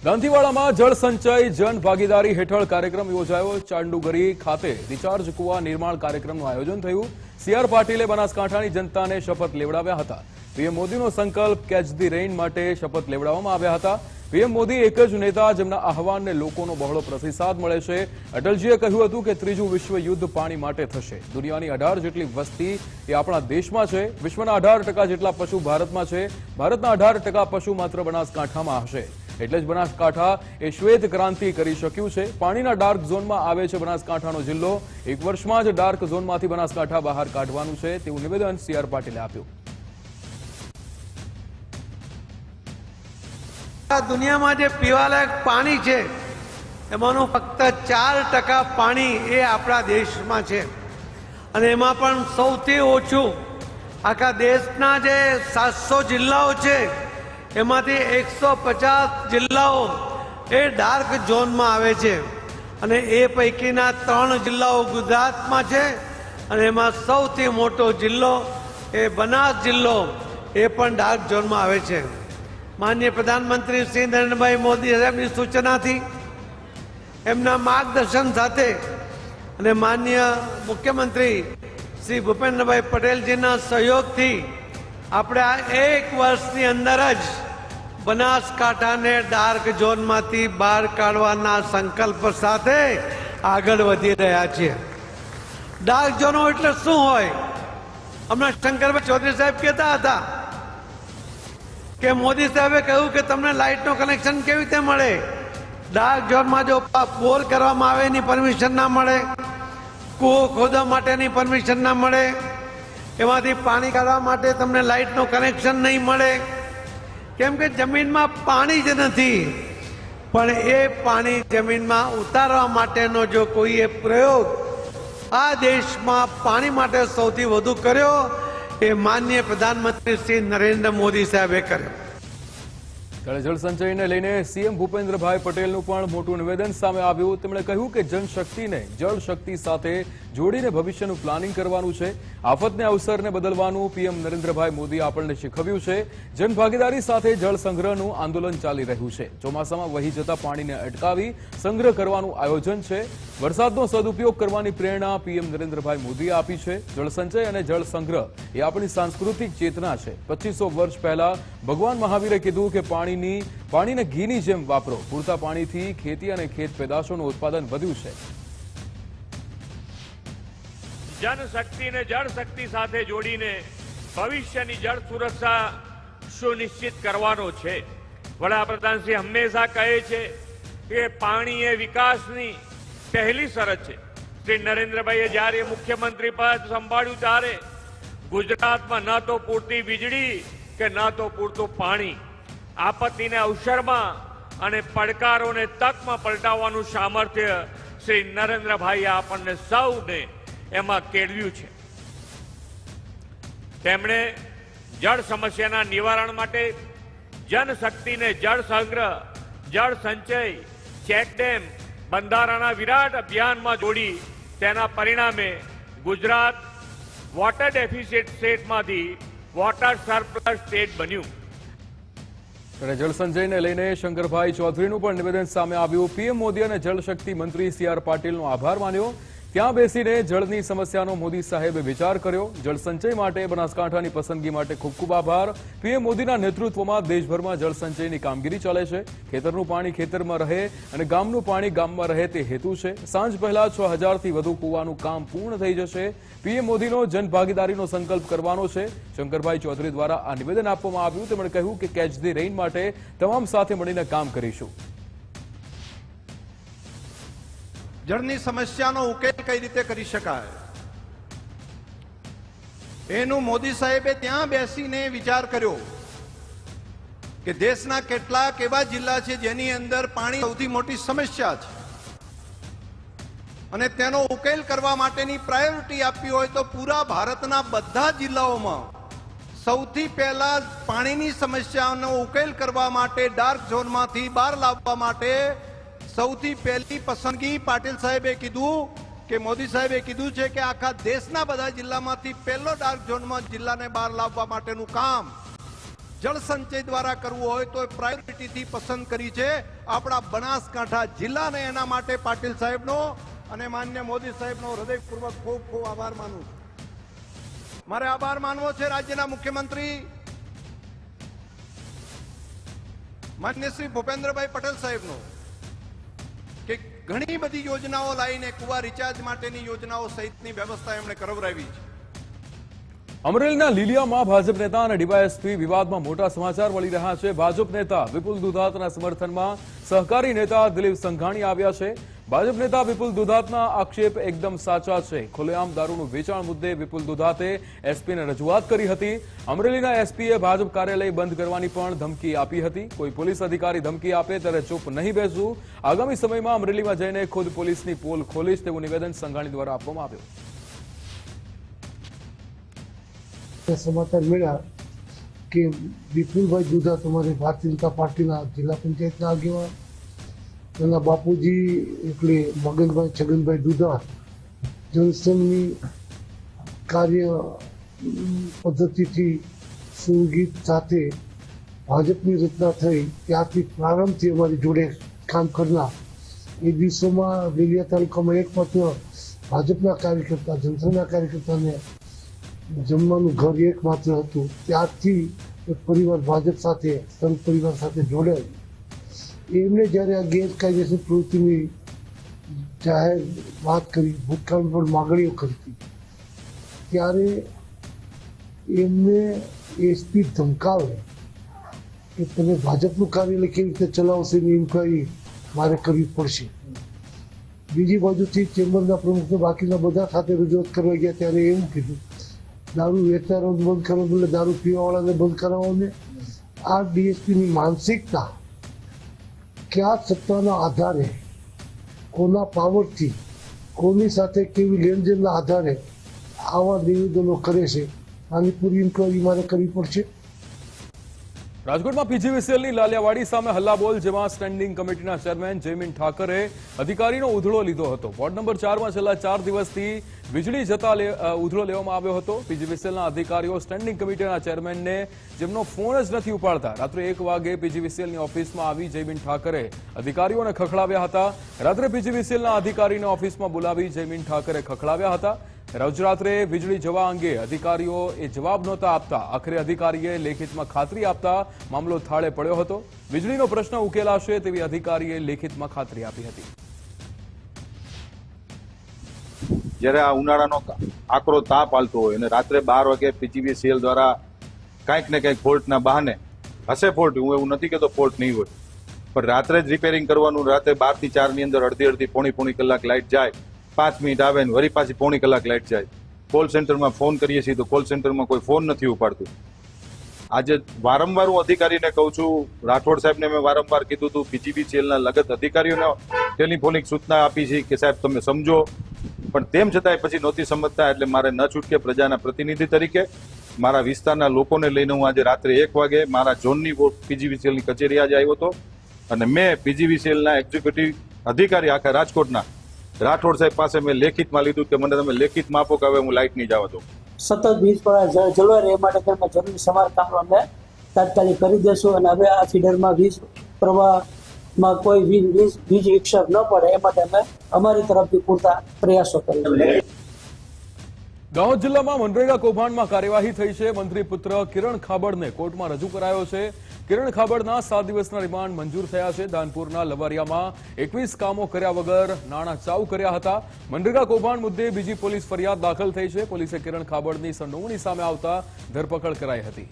દાંતીવાડામાં જળ સંચય જન ભાગીદારી હેઠળ કાર્યક્રમ યોજાયો. ચાંડુગરી ખાતે રિચાર્જ કુવા નિર્માણ કાર્યક્રમનું આયોજન થયું. CR પાટીલે બનાસકાંઠાની જનતાને શપથ લેવડાવ્યા હતા. પીએમ મોદીનો સંકલ્પ કેચ ધી રેઇન માટે શપથ લેવડાવવામાં આવ્યા હતા. પીએમ મોદી એક જ નેતા જેમના આહવાનને લોકોનો બહોળો પ્રતિસાદ મળે છે. અટલજીએ કહ્યું હતું કે ત્રીજું વિશ્વ યુદ્ધ પાણી માટે થશે. દુનિયાની 18 જેટલી વસ્તી એ આપણા દેશમાં છે. વિશ્વના 18% જેટલા પશુ ભારતમાં છે. ભારતના 18% પશુ માત્ર બનાસકાંઠામાં હશે. એટલે જ બનાસકાંઠા એ શ્વેત ક્રાંતિ કરી શક્યું છે. પાણીના ડાર્ક ઝોનમાં આવે છે બનાસકાંઠાનો જિલ્લો. એક વર્ષમાં જ ડાર્ક ઝોનમાંથી બનાસકાંઠા બહાર કાઢવાનું છે તેવું નિવેદન CR પાટીલે આપ્યું. દુનિયામાં જે પીવાલાયક પાણી છે એમાંનું ફક્ત 4% પાણી એ આપણા દેશમાં છે અને એમાં પણ સૌથી ઓછું આખા દેશના જે 700 જિલ્લાઓ છે એમાંથી 150 જિલ્લાઓ એ ડાર્ક ઝોનમાં આવે છે અને એ પૈકીના 3 જિલ્લાઓ ગુજરાતમાં છે અને એમાં સૌથી મોટો જિલ્લો એ બનાસ જિલ્લો એ પણ ડાર્ક ઝોનમાં આવે છે. માનનીય પ્રધાનમંત્રી શ્રી નરેન્દ્રભાઈ મોદી સાહેબની સૂચનાથી એમના માર્ગદર્શન સાથે અને માનનીય મુખ્યમંત્રી શ્રી ભૂપેન્દ્રભાઈ પટેલજીના સહયોગથી આપણે આ 1 વર્ષની અંદર જ બનાસકાંઠાને ડાર્ક ઝોનમાંથી બહાર કાઢવાના સંકલ્પ સાથે આગળ વધી રહ્યા છીએ. ડાર્ક ઝોનો એટલે શું હોય? હમણાં શંકરભાઈ ચૌધરી સાહેબ કહેતા હતા કે મોદી સાહેબે કહ્યું કે તમને લાઇટનું કનેક્શન કેવી રીતે મળે? ડાર્ક ઝોનમાં જો બોર કરવામાં આવે એની પરમિશન ના મળે, કૂવો ખોદવા માટેની પરમિશન ના મળે, એમાંથી પાણી કાઢવા માટે તમને લાઇટનું કનેક્શન નહીં મળે, કેમ કે જમીનમાં પાણી જ નથી. પણ એ પાણી જમીનમાં ઉતારવા માટેનો જો કોઈએ પ્રયોગ આ દેશમાં પાણી માટે સૌથી વધુ કર્યો એ માનનીય પ્રધાનમંત્રી શ્રી નરેન્દ્ર મોદી સાહેબે કર્યો. ત્યારે જળ સંચયને લઈને CM ભૂપેન્દ્રભાઈ પટેલનું પણ મોટું નિવેદન સામે આવ્યું. તેમણે કહ્યું કે જનશક્તિને જળ શક્તિ સાથે જોડીને ભવિષ્યનું પ્લાનિંગ કરવાનું છે. આફતને અવસરને બદલવાનું PM નરેન્દ્રભાઈ મોદીએ આપણને શીખવ્યું છે. જનભાગીદારી સાથે જળ સંગ્રહનું આંદોલન ચાલી રહ્યું છે. ચોમાસામાં વહી જતા પાણીને અટકાવી સંગ્રહ કરવાનું આયોજન છે. વરસાદનો સદુપયોગ કરવાની પ્રેરણા PM નરેન્દ્રભાઈ મોદીએ આપી છે. જળ સંચય અને જળ સંગ્રહ એ આપણી સાંસ્કૃતિક ચેતના છે. 2500 વર્ષ પહેલા ભગવાન મહાવીરે કીધું કે પાણીને ઘીની જેમ વાપરો. પૂરતા પાણીથી ખેતી અને ખેત પેદાશોનું ઉત્પાદન વધ્યું છે. જનશક્તિને જળ શક્તિ સાથે જોડીને ભવિષ્યની જળ સુરક્ષા સુનિશ્ચિત કરવાનો છે. વડાપ્રધાનશ્રી હંમેશા કહે છે કે પાણી એ વિકાસની પહેલી શરત છે. શ્રી નરેન્દ્રભાઈએ જ્યારે મુખ્યમંત્રી પદ સંભાળ્યું ત્યારે ગુજરાતમાં ન તો પૂરતી વીજળી કે ન તો પૂરતું પાણી, આપત્તિને અવસરમાં અને પડકારોને તકમાં પલટાવવાનું સામર્થ્ય શ્રી નરેન્દ્રભાઈએ આપણને સૌને એમાં કેળવ્યું છે. તેમણે જળ સમસ્યાના નિવારણ માટે જનશક્તિને જળ સંગ્રહ, જળ સંચય, ચેકડેમ, બંધારણના વિરાટ અભિયાનમાં જોડી તેના પરિણામે ગુજરાત વોટર ડેફિસિટ સ્ટેટમાંથી વોટર સરપ્લસ સ્ટેટ બન્યું. ત્યારે જળ સંચયને લઈને શંકરભાઈ ચૌધરીનું પણ નિવેદન સામે આવ્યું. PM મોદી અને જળશક્તિ મંત્રી CR પાટીલનો આભાર માન્યો. ત્યાં બેસીને જળની સમસ્યાનો મોદી સાહેબે વિચાર કર્યો. જળ સંચય માટે બનાસકાંઠાની પસંદગી માટે ખૂબ ખૂબ આભાર. PM મોદીના નેતૃત્વમાં દેશભરમાં જળ સંચયની કામગીરી ચાલે છે. ખેતરનું પાણી ખેતરમાં રહે અને ગામનું પાણી ગામમાં રહે તે હેતુ છે. સાંજ પહેલા 6000થી વધુ કૂવાનું કામ પૂર્ણ થઈ જશે. PM મોદીનો જનભાગીદારીનો સંકલ્પ કરવાનો છે. શંકરભાઈ ચૌધરી દ્વારા આ નિવેદન આપવામાં આવ્યું. તેમણે કહ્યું કે કેચ ધી રેઇન માટે તમામ સાથે મળીને કામ કરીશું. જળની સમસ્યાનો ઉકેલ કઈ રીતે કરી શકાય એનું મોદી સાહેબે ત્યાં બેસીને વિચાર કર્યો કે દેશના કેટલાક એવા જિલ્લા છે જેની અંદર પાણી સૌથી મોટી સમસ્યા છે અને તેનો ઉકેલ કરવા માટેની પ્રાયોરિટી આપવી હોય તો પૂરા ભારતના બધા જિલ્લાઓમાં સૌથી પહેલા પાણીની સમસ્યાનો ઉકેલ કરવા માટે ડાર્ક ઝોનમાંથી બહાર લાવવા માટે સૌથી પહેલી પસંદગી પાટીલ સાહેબે કીધું કે મોદી સાહેબે કીધું છે કે આખા દેશના બધા જિલ્લામાંથી પહેલો ડાર્ક ઝોનમાં જિલ્લાને બહાર લાવવા માટેનું કામ જળ સંચય દ્વારા કરવું હોય તો પ્રાયોરિટીથી પસંદ કરી છે આપણા બનાસકાંઠા જિલ્લાને. એના માટે પાટીલ સાહેબનો અને માન્ય મોદી સાહેબનો હૃદયપૂર્વક ખૂબ ખૂબ આભાર માનું છું. મારે આભાર માનવો છે રાજ્યના મુખ્યમંત્રી માન્ય શ્રી ભૂપેન્દ્રભાઈ પટેલ સાહેબનો કે ઘણી બધી યોજનાઓ લાવીને કુવા રિચાર્જ માટેની યોજનાઓ સહિતની વ્યવસ્થા એમણે કરાવરાવી છે. અમરેલીના લીલિયામાં ભાજપ નેતા અને ડીવાયએસપી વિવાદમાં મોટા સમાચાર મળી રહ્યા છે. ભાજપ નેતા વિપુલ દુધાતના સમર્થનમાં સહકારી નેતા દિલીપ સંઘાણી આવ્યા છે. ભાજપ નેતા વિપુલ દુધાતના આક્ષેપ એકદમ સાચા છે. ખુલ્લેઆમ દારૂનું વેચાણ મુદ્દે વિપુલ દુધાતે એસપીને રજૂઆત કરી હતી. અમરેલીના એસપીએ ભાજપ કાર્યાલય બંધ કરવાની પણ ધમકી આપી હતી. કોઈ પોલીસ અધિકારી ધમકી આપે ત્યારે ચૂપ નહીં બેસવું. આગામી સમયમાં અમરેલીમાં જઈને ખુદ પોલીસની પોલ ખોલીશ તેવું નિવેદન સંઘાણી દ્વારા આપવામાં આવ્યું. સમાચાર મળ્યા કે વિપુલભાઈ દુધા તમારી ભારતીય જનતા પાર્ટીના જિલ્લા પંચાયતના આગેવાન એના બાપુજી એટલે મગનભાઈ છગનભાઈ દુધા જનસંઘની કાર્ય પદ્ધતિથી સંગીત સાથે ભાજપની રચના થઈ ત્યારથી પ્રારંભથી અમારી જોડે કામ કરનાર એ દિવસોમાં લીલિયા તાલુકામાં એકમાત્ર ભાજપના કાર્યકર્તા જનસંઘના કાર્યકર્તાને જમવાનું ઘર એકમાત્ર હતું. ત્યારથી એક પરિવાર ભાજપ સાથે સંઘ પરિવાર સાથે જોડાય. એમને જ્યારે આ ગેરકાયદેસર પ્રવૃત્તિની જાહેર વાત કરી ભૂતકાળમાં પણ માગણીઓ કરતી ત્યારે એમને એસપી ધમકાવે કે તમે ભાજપનું કાર્યાલય કેવી રીતે ચલાવશે એની ઇન્કવાયરી મારે કરવી પડશે. બીજી બાજુથી ચેમ્બરના પ્રમુખને બાકીના બધા સાથે રજૂઆત કરવા ગયા ત્યારે એવું કીધું દારૂ વેચાવાનું બંધ કરવાનું એટલે દારૂ પીવાવાળાને બંધ કરાવવાને. આ ડીએસપીની માનસિકતા કયા સત્તાના આધારે કોના પાવરથી કોની સાથે કેવી લેણદેણના આધારે આવા નિવેદનો કરે છે આની પૂરી ઇન્કવાયરી મારે કરવી પડશે. રાજકોટમાં પીજીવીસીએલની લાલિયાવાડી સામે હલ્લાબોલ જેમાં સ્ટેન્ડિંગ કમિટીના ચેરમેન જયમીન ઠાકરે અધિકારીનો ઉધડો લીધો હતો. વોર્ડ નંબર 4માં છેલ્લા 4 દિવસથી વીજળી જતા ઉધડો લેવામાં આવ્યો હતો. પીજીવીસીએલના અધિકારીઓ સ્ટેન્ડિંગ કમિટીના ચેરમેનને જેમનો ફોન જ નથી ઉપાડતા રાત્રે 1 વાગે પીજીવીસીએલની ઓફિસમાં આવી જયમીન ઠાકરે અધિકારીઓને ખખડાવ્યા હતા. રાત્રે પીજીવીસીએલના અધિકારીને ઓફિસમાં બોલાવી જયમીન ઠાકરે ખખડાવ્યા હતા. રોજ-રાત્રે વીજળી જવા અંગે અધિકારીઓ એ જવાબ નહોતા આપતા. આખરે અધિકારીએ લેખિતમાં ખાતરી આપતા મામલો થાળે પડ્યો હતો. વીજળીનો પ્રશ્ન ઉકેલાશે તેવી અધિકારીએ લેખિતમાં ખાતરી આપી હતી. જ્યારે આ ઉનાળાનો આકરો તાપ હાલતો હોય અને રાત્રે 12 વાગે પીજીવીસીએલ દ્વારા કંઈક ને કંઈક ફોલ્ટના બહાને હશે ફોલ્ટ, હું એવું નથી કહેતો ફોલ્ટ નહીં હોય, પણ રાત્રે જ રિપેરિંગ કરવાનું. રાત્રે 12 થી 4 ની અંદર અડધી પોણી કલાક લાઇટ જાય, 5 મિનિટ આવે ને વળી પાછી પોણી કલાક લાઇટ જાય. કોલ સેન્ટરમાં ફોન કરીએ છીએ તો કોલ સેન્ટરમાં કોઈ ફોન નથી ઉપાડતું. આજે વારંવાર હું અધિકારીને કહું છું, રાઠોડ સાહેબને મેં વારંવાર કીધું હતું, પીજીવીસીએલના લગત અધિકારીઓને ટેલિફોનિક સૂચના આપી છે કે સાહેબ તમે સમજો, પણ તેમ છતાંય પછી નહોતી સમજતા. એટલે મારે ન છૂટકે પ્રજાના પ્રતિનિધિ તરીકે મારા વિસ્તારના લોકોને લઈને હું આજે રાત્રે 1 વાગે મારા ઝોનની પીજીવીસીએલની કચેરી આજે આવ્યો હતો અને મેં પીજીવીસીએલના એક્ઝિક્યુટિવ અધિકારી આખા રાજકોટના રાઠોડ સાહેબ પાસે મેં લેખિતમાં લીધું કે મને તમે લેખિતમાં આપો કે હવે હું લાઇટ નહીં જવા દઉં. સતત વીજ પ્રવાહ જળવાઈ રહે એ માટે તેમાં જરૂરી સમારકામ અમે તાત્કાલિક કરી દેશું અને હવે આ ફીડરમાં વીજ પ્રવાહમાં કોઈ વીજ વિક્ષેપ ન પડે એ માટે અમે અમારી તરફથી પૂરતા પ્રયાસો કરીશું. દાહોદ જિલ્લામાં મનરેગા કૌભાંડમાં કાર્યવાહી થઈ છે. મંત્રી પુત્ર કિરણ ખાબડને કોર્ટમાં રજૂ કરાયો છે. કિરણ ખાબડના 7 દિવસના રિમાન્ડ મંજૂર થયા છે. દાનપુરના લવારિયામાં 21 કામો કર્યા વગર નાણાં ચાઉ કર્યા હતા. મનરેગા કૌભાંડ મુદ્દે બીજી પોલીસ ફરિયાદ દાખલ થઈ છે. પોલીસે કિરણ ખાબડની સંડોવણી સામે આવતા ધરપકડ કરાઈ હતી.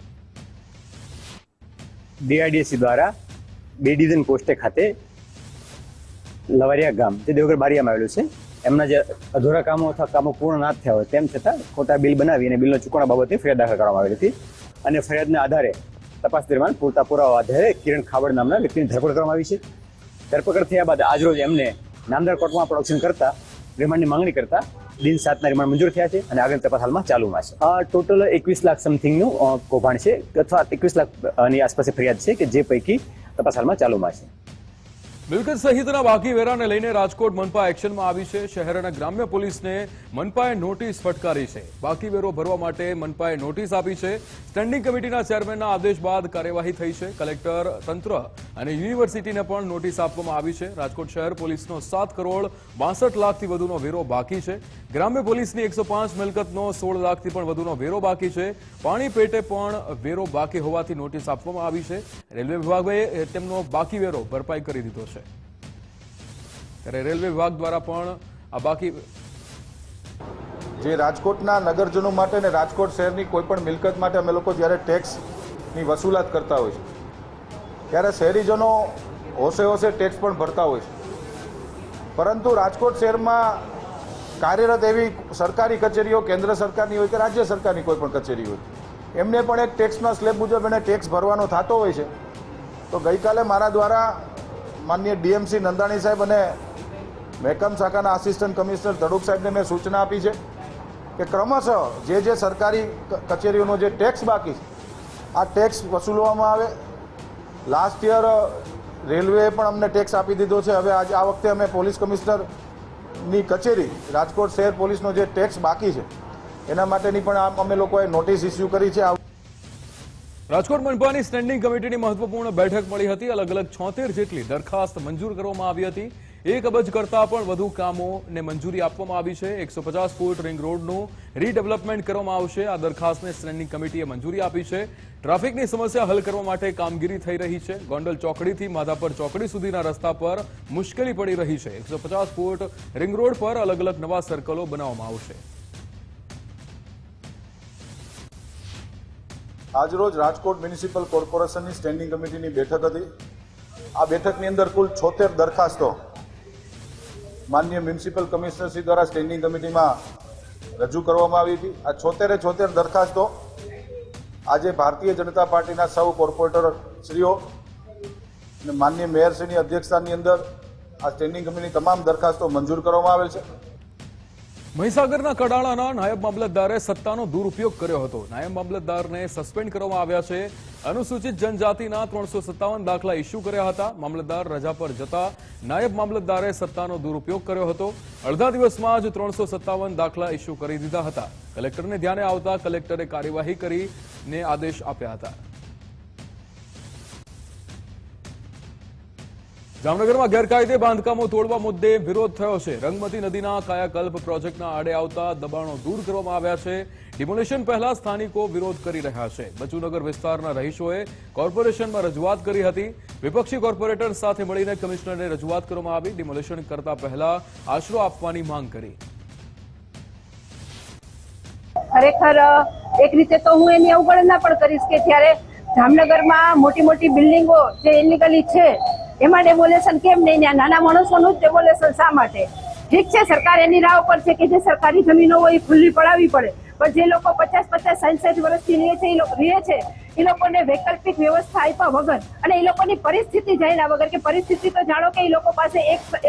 ડીઆઈડીસી દ્વારા 2 ડિવિઝન પોસ્ટે ખાતે લવારિયા ગામ જે દેવગઢ બારિયામાં આવેલું છે એમના જે અધૂરા કામો અથવા કામો પૂર્ણ ના થયા હોય તેમ છતાં ખોટા બિલ બનાવી અને બિલનો ચૂકવણા બાબતે ફરિયાદ દાખલ કરવામાં આવેલી હતી અને ફરિયાદના આધારે તપાસ દરમિયાન પૂરતા પુરાવા આધારે કિરણ ખાબડ નામના વ્યક્તિની ધરપકડ કરવામાં આવી છે. ધરપકડ થયા બાદ આજરોજ એમને નામદાર કોર્ટમાં પ્રોડક્શન કરતા રિમાન્ડની માંગણી કરતા દિન 7ના રિમાન્ડ મંજૂર થયા છે અને આગળ તપાસ હાલમાં ચાલુમાં છે. આ ટોટલ 21 લાખ સમથિંગનું કૌભાંડ છે અથવા 21 લાખની આસપાસ ફરિયાદ છે કે જે પૈકી તપાસ હાલમાં ચાલુમાં છે. મિલકત સહિતના બાકી વેરાને લઈને રાજકોટ મનપા એક્શનમાં આવી છે. શહેર અને ગ્રામ્ય પોલીસને મનપાએ નોટિસ ફટકારી છે. બાકી વેરો ભરવા માટે મનપાએ નોટિસ આપી છે. સ્ટેન્ડિંગ કમિટીના ચેરમેનના આદેશ બાદ કાર્યવાહી થઈ છે. કલેક્ટર, તંત્ર અને યુનિવર્સિટીને પણ નોટિસ આપવામાં આવી છે. રાજકોટ શહેર પોલીસનો 7 કરોડ 62 લાખથી વધુનો વેરો બાકી છે. ગ્રામ્ય પોલીસની 105 મિલકતનો 16 લાખથી પણ વધુનો વેરો બાકી છે. પાણી પેટે પણ વેરો બાકી હોવાથી નોટિસ આપવામાં આવી છે. રેલવે વિભાગે તેમનો બાકી વેરો ભરપાઈ કરી દીધો છે. ત્યારે રેલવે વિભાગ દ્વારા પણ આ બાકી જે રાજકોટના નગરજનો માટે અને રાજકોટ શહેરની કોઈ પણ મિલકત માટે અમે લોકો જ્યારે ટેક્સની વસૂલાત કરતા હોય છે ત્યારે શહેરીજનો હોશે હોશે ટેક્સ પણ ભરતા હોય છે. પરંતુ રાજકોટ શહેરમાં કાર્યરત એવી સરકારી કચેરીઓ કેન્દ્ર સરકારની હોય કે રાજ્ય સરકારની કોઈ પણ કચેરી હોય એમને પણ એક ટેક્સના સ્લેબ મુજબ એને ટેક્સ ભરવાનો થતો હોય છે. તો ગઈકાલે મારા દ્વારા માનનીય ડીએમસી નંદાણી સાહેબ અને મહેકમ શાખાના આસિસ્ટન્ટ કમિશનર ધડુક સાહેબને મેં સૂચના આપી છે કે ક્રમશઃ જે સરકારી કચેરીઓનો જે ટેક્સ બાકી છે આ ટેક્સ વસૂલવામાં આવે. લાસ્ટ યર રેલવેએ પણ અમને ટેક્સ આપી દીધો છે. હવે આજે આ વખતે અમે પોલીસ કમિશનરની કચેરી રાજકોટ શહેર પોલીસનો જે ટેક્સ બાકી છે એના માટેની પણ અમે લોકોએ નોટિસ ઇસ્યુ કરી છે. રાજકોટ મનપાની સ્ટેન્ડિંગ કમિટીની મહત્વપૂર્ણ બેઠક મળી હતી. અલગ અલગ 76 જેટલી દરખાસ્ત મંજૂર કરવામાં આવી હતી. 1 અબજ કરતાં પણ વધુ કામોને મંજૂરી આપવામાં આવી છે. 150 ફૂટ રિંગ રોડનું રીડેવલપમેન્ટ કરવામાં આવશે. આ દરખાસ્તને સ્ટેન્ડિંગ કમિટીએ મંજૂરી આપી છે. ટ્રાફિકની સમસ્યા હલ કરવા માટે કામગીરી થઈ રહી છે. ગોંડલ ચોકડીથી માધાપર ચોકડી સુધીના રસ્તા પર મુશ્કેલી પડી રહી છે. 150 ફૂટ રિંગ રોડ પર અલગ અલગ નવા સર્કલો બનાવવામાં આવશે. આજરોજ રાજકોટ મ્યુનિસિપલ કોર્પોરેશનની સ્ટેન્ડિંગ કમિટીની બેઠક હતી. આ બેઠકની અંદર કુલ 76 દરખાસ્તો માનનીય મ્યુનિસિપલ કમિશનરશ્રી દ્વારા સ્ટેન્ડિંગ કમિટીમાં રજૂ કરવામાં આવી હતી. આ 76 દરખાસ્તો આજે ભારતીય જનતા પાર્ટીના સૌ કોર્પોરેટર શ્રીઓ અને માનનીય મેયરશ્રીની અધ્યક્ષતાની અંદર આ સ્ટેન્ડિંગ કમિટીની તમામ દરખાસ્તો મંજૂર કરવામાં આવેલ છે. મહીસાગરના કડાણાના નાયબ મામલતદારે સત્તાનો દુરુપયોગ કર્યો હતો. નાયબ મામલતદારને સસ્પેન્ડ કરવામાં આવ્યા છે. અનુસૂચિત જનજાતિના 357 દાખલા ઇસ્યુ કર્યા હતા. મામલતદાર રજા પર જતા નાયબ મામલતદારે સત્તાનો દુરુપયોગ કર્યો હતો. અડધા દિવસમાં જ 357 દાખલા ઇસ્યુ કરી દીધા હતા. કલેક્ટરને ધ્યાને આવતા કલેક્ટરે કાર્યવાહી કરીને આદેશ આપ્યા હતા. જામનગરમાં ગેરકાયદે બાંધકામો તોડવા મુદ્દે વિરોધ થયો છે. રંગમતી નદીના કાયાકલ્પ પ્રોજેક્ટના આડે આવતા દબાણો દૂર કરવામાં આવ્યા છે. ડિમોલિશન પહેલા સ્થાનિકો વિરોધ કરી રહ્યા છે. બચુનગર વિસ્તારના રહીશોએ કોર્પોરેશનમાં રજૂઆત કરી હતી. વિપક્ષી કોર્પોરેટર સાથે મળીને કમિશનરને રજૂઆત કરવામાં આવી. ડિમોલિશન કરતા પહેલા આશરો આપવાની માંગ કરી. ખરેખર એક રીતે તો હું એની અવગણના પણ કરીશ કે જ્યારે જામનગરમાં મોટી મોટી બિલ્ડિંગો જે ઇલીગલી છે એમાં ડેમોલેશન કેમ નહીં? નાના માણસોનું જ ડેમોલેશન શા માટે? ઠીક છે, સરકાર એની રાહ ઉપર છે કે જે સરકારી જમીનો હોય એ ખુલ્લી પડાવવી પડે, પણ જે લોકો 50-50, 60-60 વર્ષથી રહે છે એ લોકોને વૈકલ્પિક વ્યવસ્થા આપ્યા વગર અને એ લોકોની પરિસ્થિતિ જાણ્યા વગર, કે પરિસ્થિતિ તો જાણો કે એ લોકો પાસે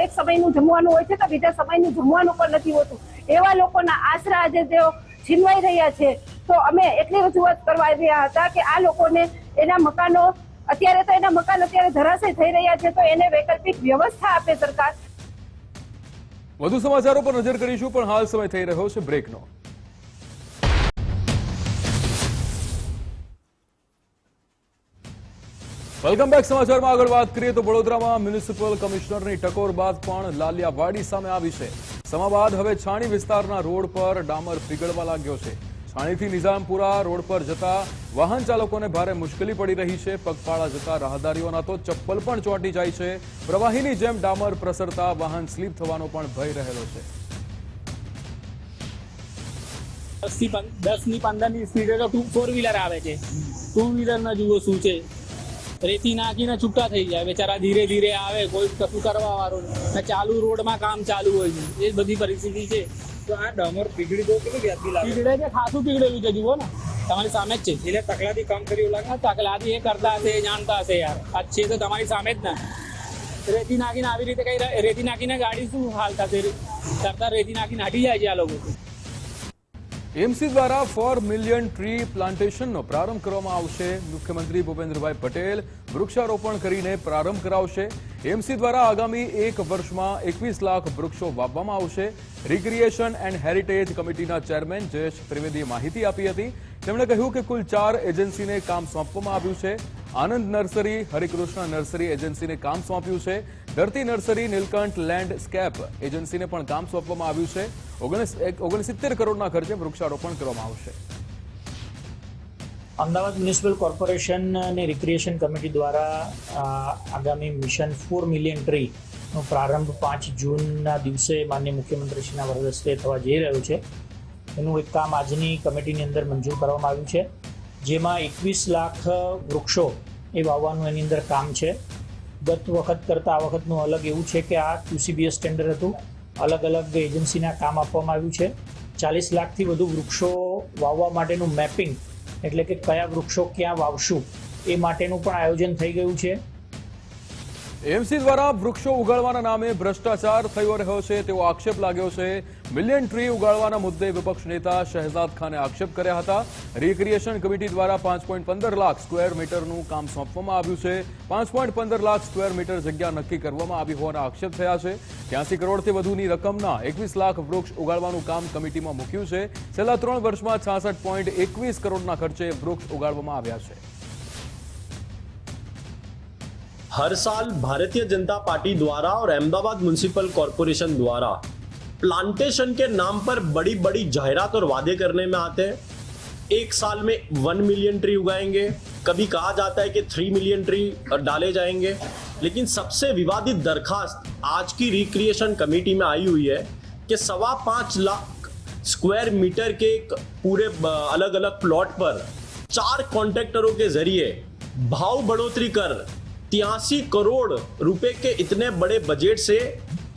એક સમયનું જમવાનું હોય છે તો બીજા સમયનું જમવાનું પણ નથી હોતું. એવા લોકોના આશરા આજે તેઓ છીનવાઈ રહ્યા છે. તો અમે એટલી રજૂઆત કરવા આવ્યા હતા કે આ લોકોને એના મકાનો અત્યારે ધરાશય થઈ રહ્યા છે તો એને વૈકલ્પિક વ્યવસ્થા આપે સરકાર. વધુ સમાચારો પર નજર કરીશું, પણ હાલ સમય થઈ રહ્યો છે બ્રેકનો. Welcome back. સમાચારમાં આગળ વાત કરીએ તો વડોદરામાં મ્યુનિસિપલ કમિશનરની ટકોર બાદ પણ લાલિયાવાડી સામે આવી છે. સમા બાદ હવે છાણી વિસ્તારના રોડ પર ડામર પીગળવા લાગ્યો છે. છાણીથી નિઝામપુરા રોડ પર જતા વાહન ચાલકોને ભારે મુશ્કેલી પડી રહી છે. પગપાળા જતા રાહદારીઓના તો ચપ્પલ પણ ચોંટી જાય છે. પ્રવાહીની જેમ ડામર પ્રસરતા વાહન સ્લીપ થવાનો પણ ભય રહેલો છે. 10 ની 15 ની સ્પીડે તો 4 વ્હીલર આવે છે. 2 વ્હીલર ના જુઓ શું છે. રેતી નાખીને છૂટા થઈ જાય, બેચારા ધીરે ધીરે આવે, કોઈ કશું કરવા વાળું ને ચાલુ રોડમાં કામ ચાલુ હોય છે, એ બધી પરિસ્થિતિ છે. તો આ ડામર પીગળી તો કેટલું વ્યાજબી લાગે? પીગળે છે, ખાસું પીગળેલું છે, જુઓ ને તમારી સામે જ છે. એટલે તકલાથી કામ કર્યું લાગે? તકલાથી એ કરતા હશે, એ જાણતા હશે યાર, આ છે તો તમારી સામે જ ના. રેતી નાખીને આવી રીતે કઈ રેતી નાખીને ગાડી શું હાલ થશે, કરતા રેતી નાખીને હટી જાય છે આ લોકો. એમસી દ્વારા 4 મિલિયન ટ્રી પ્લાન્ટેશનનો પ્રારંભ કરવામાં આવશે. મુખ્યમંત્રી ભૂપેન્દ્રભાઈ પટેલ વૃક્ષારોપણ કરીને પ્રારંભ કરાવશે. એમસી દ્વારા આગામી 1 વર્ષમાં 21 લાખ વૃક્ષો વાવવામાં આવશે. રિક્રિએશન એન્ડ હેરિટેજ કમિટીના ચેરમેન જયેશ ત્રિવેદીએ માહિતી આપી હતી. તેમણે કહ્યું કે કુલ 4 એજન્સીને કામ સોંપવામાં આવ્યું છે. આનંદ નર્સરી, હરિકૃષ્ણ નર્સરી એજન્સીને કામ સોંપ્યું છે. ધરતી નર્સરી, નીલકંઠ લેન્ડસ્કેપ એજન્સીને પણ કામ સોંપવામાં આવ્યું છે. 69 કરોડના ખર્ચે વૃક્ષારોપણ કરવામાં આવશે. અમદાવાદ મ્યુનિસિપલ કોર્પોરેશન અને રિક્રિએશન કમિટી દ્વારા આગામી મિશન 4 મિલિયન ટ્રીનો પ્રારંભ 5 જૂનના દિવસે માનનીય મુખ્યમંત્રીશ્રીના વરદ હસ્તે થવા જઈ રહ્યો છે. એનું એક કામ આજની કમિટીની અંદર મંજૂર કરવામાં આવ્યું છે, જેમાં 21 લાખ વૃક્ષો એ વાવવાનું એની અંદર કામ છે. ગત વખત કરતાં આ વખતનું અલગ એવું છે કે આ QCBS ટેન્ડર હતું, અલગ અલગ એજન્સીના કામ આપવામાં આવ્યું છે. 40 લાખથી વધુ વૃક્ષો વાવવા માટેનું મેપિંગ, એટલે કે કયા વૃક્ષો ક્યાં વાવશું એ માટેનું પણ આયોજન થઈ ગયું છે. એમસી દ્વારા વૃક્ષો ઉગાડવાના નામે ભ્રષ્ટાચાર થઈ રહ્યો છે તેવો આક્ષેપ લાગ્યો છે. મિલિયન ટ્રી ઉગાડવાના મુદ્દે વિપક્ષ નેતા શહેજાદ ખાને આક્ષેપ કર્યા હતા. રિક્રિએશન કમિટી દ્વારા 5.15 લાખ સ્ક્વેર મીટરનું કામ સોંપવામાં આવ્યું છે. 5.15 લાખ સ્ક્વેર મીટર જગ્યા નક્કી કરવામાં આવી હોવાના આક્ષેપ થયા છે. 83 કરોડથી વધુની રકમના 21 લાખ વૃક્ષ ઉગાડવાનું કામ કમિટીમાં મૂક્યું છે. છેલ્લા 3 વર્ષમાં 66.21 કરોડના ખર્ચે વૃક્ષ ઉગાડવામાં આવ્યા છે. हर साल भारतीय जनता पार्टी द्वारा और अहमदाबाद म्युनिसिपल कॉरपोरेशन द्वारा प्लांटेशन के नाम पर बड़ी बड़ी जाहिरात और वादे करने में आते हैं. एक साल में 1 मिलियन ट्री उगाएंगे, कभी कहा जाता है कि 3 मिलियन ट्री डाले जाएंगे. लेकिन सबसे विवादित दरखास्त आज की रिक्रिएशन कमेटी में आई हुई है कि 5.25 लाख स्क्वायर मीटर के पूरे अलग अलग प्लॉट पर 4 कॉन्ट्रैक्टरों के जरिए भाव बढ़ोतरी कर 83 करोड़ रुपए के इतने बड़े बजट से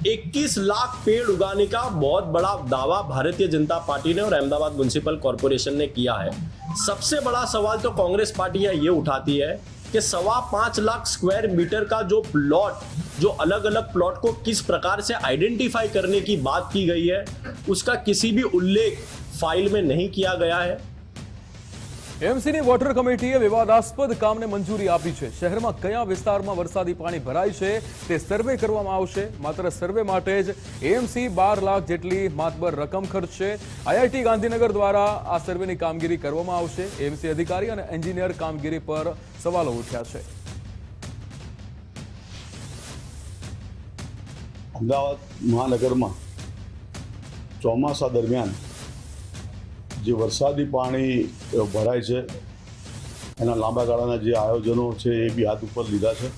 21 लाख पेड़ उगाने का बहुत बड़ा दावा भारतीय जनता पार्टी ने और अहमदाबाद म्युनिसिपल कॉरपोरेशन ने किया है. सबसे बड़ा सवाल तो कांग्रेस पार्टी ये उठाती है कि 5.25 लाख स्क्वायर मीटर का जो प्लॉट, जो अलग अलग प्लॉट को किस प्रकार से आइडेंटिफाई करने की बात की गई है, उसका किसी भी उल्लेख फाइल में नहीं किया गया है. એમસીની વોટર કમિટીએ વિવાદાસ્પદ કામને મંજૂરી આપી છે. શહેરમાં કયા વિસ્તારમાં વરસાદી પાણી ભરાય છે તે સર્વે કરવામાં આવશે. માત્ર સર્વે માટે જ એમસી 12 લાખ જેટલી માતબર રકમ ખર્ચશે. આઈઆઈટી ગાંધીનગર દ્વારા આ સર્વેની કામગીરી કરવામાં આવશે. એમસી અધિકારી અને એન્જિનિયર કામગીરી પર સવાલો ઉઠ્યા છે. અમદાવાદ મહાનગરમાં ચોમાસા દરમિયાન જે વરસાદી પાણી ભરાય છે એના લાંબા ગાળાના જે આયોજનો છે એ બી હાથ ઉપર લીધા છે.